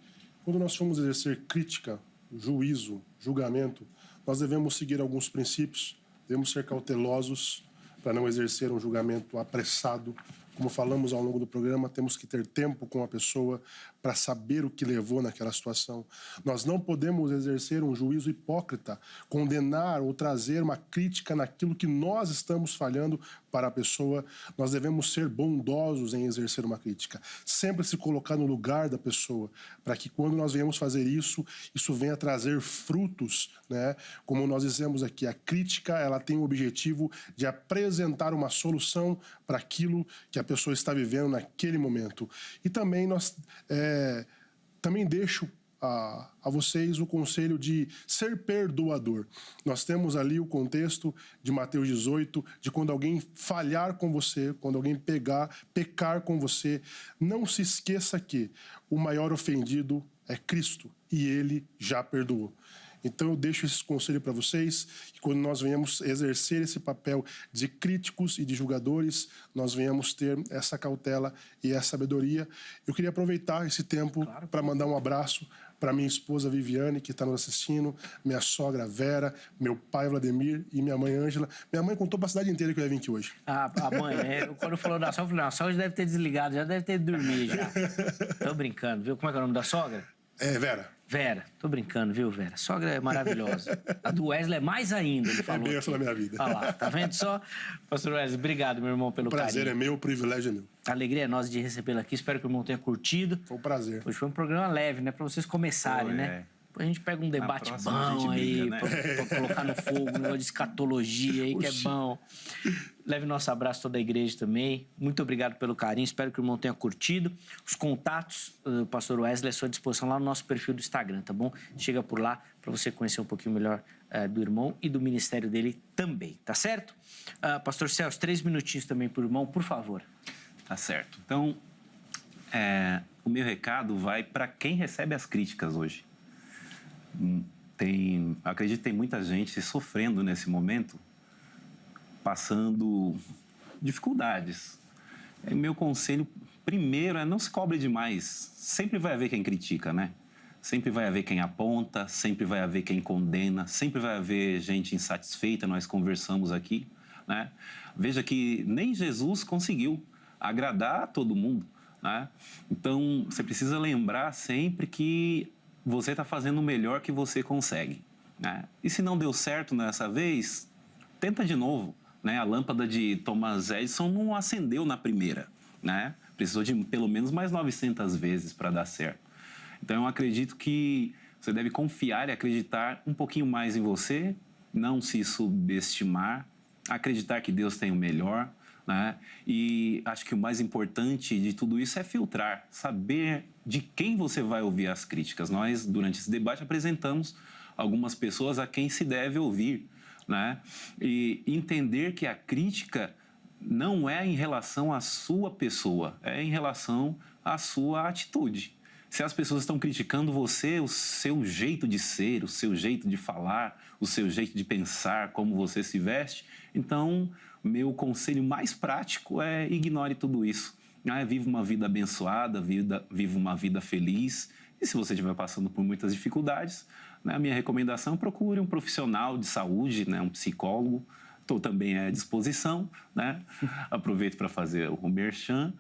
quando nós formos exercer crítica, juízo, julgamento, nós devemos seguir alguns princípios, devemos ser cautelosos para não exercer um julgamento apressado. Como falamos ao longo do programa, temos que ter tempo com a pessoa para saber o que levou naquela situação. Nós não podemos exercer um juízo hipócrita, condenar ou trazer uma crítica naquilo que nós estamos falhando para a pessoa. Nós devemos ser bondosos em exercer uma crítica. Sempre se colocar no lugar da pessoa, para que quando nós venhamos fazer isso, isso venha trazer frutos, né? Como nós dizemos aqui, a crítica, ela tem o objetivo de apresentar uma solução para aquilo que a pessoa está vivendo naquele momento. E também também deixo a vocês o conselho de ser perdoador. Nós temos ali o contexto de Mateus 18, de quando alguém falhar com você, quando alguém pecar com você, não se esqueça que o maior ofendido é Cristo e Ele já perdoou. Então eu deixo esse conselho para vocês, que quando nós venhamos exercer esse papel de críticos e de julgadores, nós venhamos ter essa cautela e essa sabedoria. Eu queria aproveitar esse tempo para mandar um abraço para minha esposa Viviane, que está nos assistindo, minha sogra Vera, meu pai Vladimir e minha mãe Ângela. Minha mãe contou para a cidade inteira que eu ia vir aqui hoje. A mãe, quando falou da sogra, eu falei, a sogra já deve ter desligado, já deve ter dormido já. Tô brincando, viu? Como é que é o nome da sogra? Vera. Vera, tô brincando, viu, Vera? Sogra é maravilhosa. A do Wesley é mais ainda, ele falou. É bênção na minha vida. Olha lá, tá vendo só? Pastor Wesley, obrigado, meu irmão, pelo carinho. O prazer é meu, o privilégio é meu. A alegria é nossa de recebê-lo aqui. Espero que o irmão tenha curtido. Foi um prazer. Hoje foi um programa leve, né? Pra vocês começarem, né? Depois a gente pega um debate bom aí, briga, né? pra colocar no fogo, um negócio de escatologia aí, que é bom. Leve nosso abraço a toda a igreja também. Muito obrigado pelo carinho. Espero que o irmão tenha curtido. Os contatos do pastor Wesley à sua disposição lá no nosso perfil do Instagram, tá bom? Chega por lá para você conhecer um pouquinho melhor do irmão e do ministério dele também, tá certo? Pastor Celso, 3 minutinhos também pro irmão, por favor. Tá certo. Então, o meu recado vai para quem recebe as críticas hoje. Acredito que tem muita gente sofrendo nesse momento, passando dificuldades. Meu conselho, primeiro, é não se cobre demais. Sempre vai haver quem critica, né? Sempre vai haver quem aponta, sempre vai haver quem condena, sempre vai haver gente insatisfeita, nós conversamos aqui, né? Veja que nem Jesus conseguiu agradar a todo mundo, né? Então, você precisa lembrar sempre que você está fazendo o melhor que você consegue, né? E se não deu certo nessa vez, tenta de novo, né? A lâmpada de Thomas Edison não acendeu na primeira, né? Precisou de pelo menos mais 900 vezes para dar certo. Então, eu acredito que você deve confiar e acreditar um pouquinho mais em você, não se subestimar, acreditar que Deus tem o melhor, né? E acho que o mais importante de tudo isso é filtrar, saber de quem você vai ouvir as críticas. Nós, durante esse debate, apresentamos algumas pessoas a quem se deve ouvir, né? E entender que a crítica não é em relação à sua pessoa, é em relação à sua atitude. Se as pessoas estão criticando você, o seu jeito de ser, o seu jeito de falar, o seu jeito de pensar, como você se veste, então, meu conselho mais prático é ignore tudo isso. Viva uma vida abençoada, viva uma vida feliz. E se você estiver passando por muitas dificuldades, né, a minha recomendação é procure um profissional de saúde, né, um psicólogo. Estou também à disposição, né? Aproveito para fazer o merchan.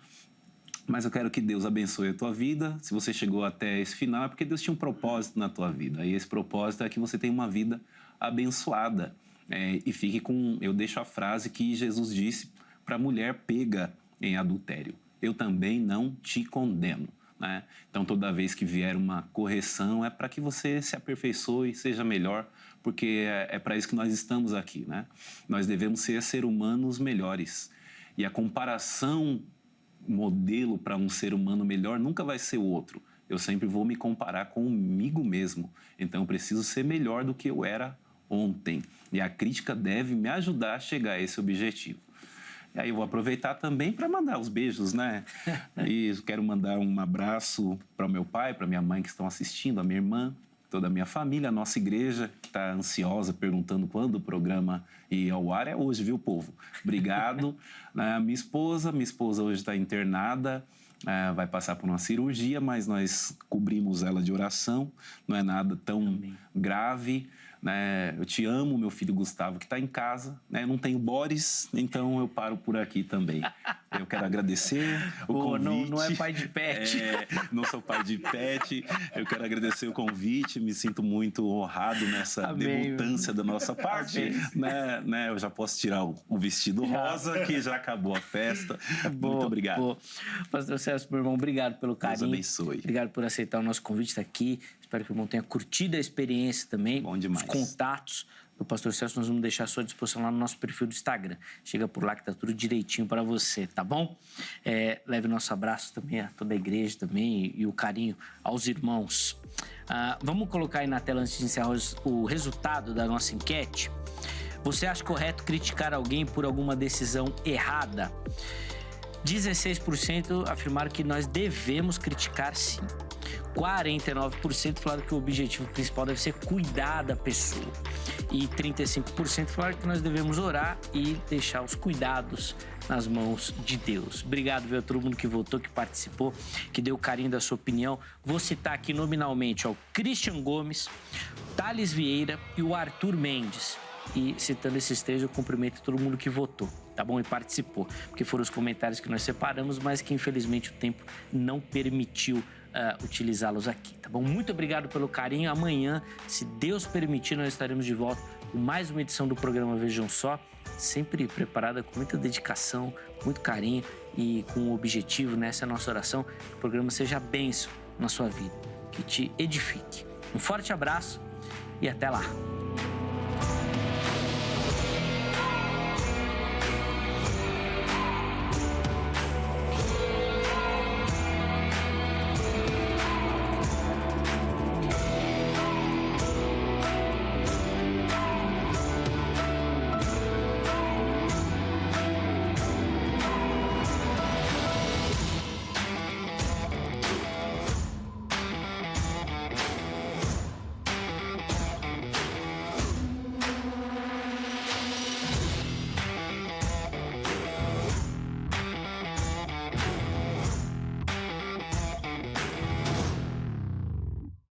Mas eu quero que Deus abençoe a tua vida. Se você chegou até esse final, é porque Deus tinha um propósito na tua vida. E esse propósito é que você tenha uma vida abençoada, E fique com... Eu deixo a frase que Jesus disse para a mulher pega em adultério. Eu também não te condeno. Né? Então, toda vez que vier uma correção, é para que você se aperfeiçoe, seja melhor, porque é para isso que nós estamos aqui. Né? Nós devemos ser humanos melhores. E a comparação, modelo para um ser humano melhor, nunca vai ser o outro. Eu sempre vou me comparar comigo mesmo. Então, eu preciso ser melhor do que eu era ontem. E a crítica deve me ajudar a chegar a esse objetivo. E aí eu vou aproveitar também para mandar os beijos, né? E quero mandar um abraço para o meu pai, para minha mãe que estão assistindo, a minha irmã, toda a minha família, a nossa igreja, que está ansiosa, perguntando quando o programa ir ao ar. É hoje, viu, povo? Obrigado. Minha esposa hoje está internada, vai passar por uma cirurgia, mas nós cobrimos ela de oração, não é nada tão grave. Né? Eu te amo, meu filho Gustavo, que está em casa. Né? Eu não tenho Boris, então eu paro por aqui também. Eu quero agradecer o convite. Não é pai de pet. Não sou pai de pet. Eu quero agradecer o convite. Me sinto muito honrado nessa debutância da nossa parte. Né? Eu já posso tirar o vestido rosa, que já acabou a festa. Muito obrigado. Pastor Celso, meu irmão, obrigado pelo carinho. Deus abençoe. Obrigado por aceitar o nosso convite, estar aqui. Espero que o irmão tenha curtido a experiência também. Bom demais. Os contatos do Pastor Celso nós vamos deixar à sua disposição lá no nosso perfil do Instagram. Chega por lá que tá tudo direitinho para você, tá bom? Leve nosso abraço também a toda a igreja também e o carinho aos irmãos. Vamos colocar aí na tela, antes de encerrar, o resultado da nossa enquete. Você acha correto criticar alguém por alguma decisão errada? 16% afirmaram que nós devemos criticar, sim. 49% falaram que o objetivo principal deve ser cuidar da pessoa. E 35% falaram que nós devemos orar e deixar os cuidados nas mãos de Deus. Obrigado, viu, a todo mundo que votou, que participou, que deu carinho da sua opinião. Vou citar aqui nominalmente o Christian Gomes, Thales Vieira e o Arthur Mendes. E citando esses três, eu cumprimento todo mundo que votou, tá bom? E participou, porque foram os comentários que nós separamos, mas que infelizmente o tempo não permitiu utilizá-los aqui, tá bom? Muito obrigado pelo carinho. Amanhã, se Deus permitir, nós estaremos de volta com mais uma edição do programa Vejam Só, sempre preparada com muita dedicação, muito carinho e com o objetivo, nessa nossa oração, que o programa seja bênção na sua vida, que te edifique. Um forte abraço e até lá!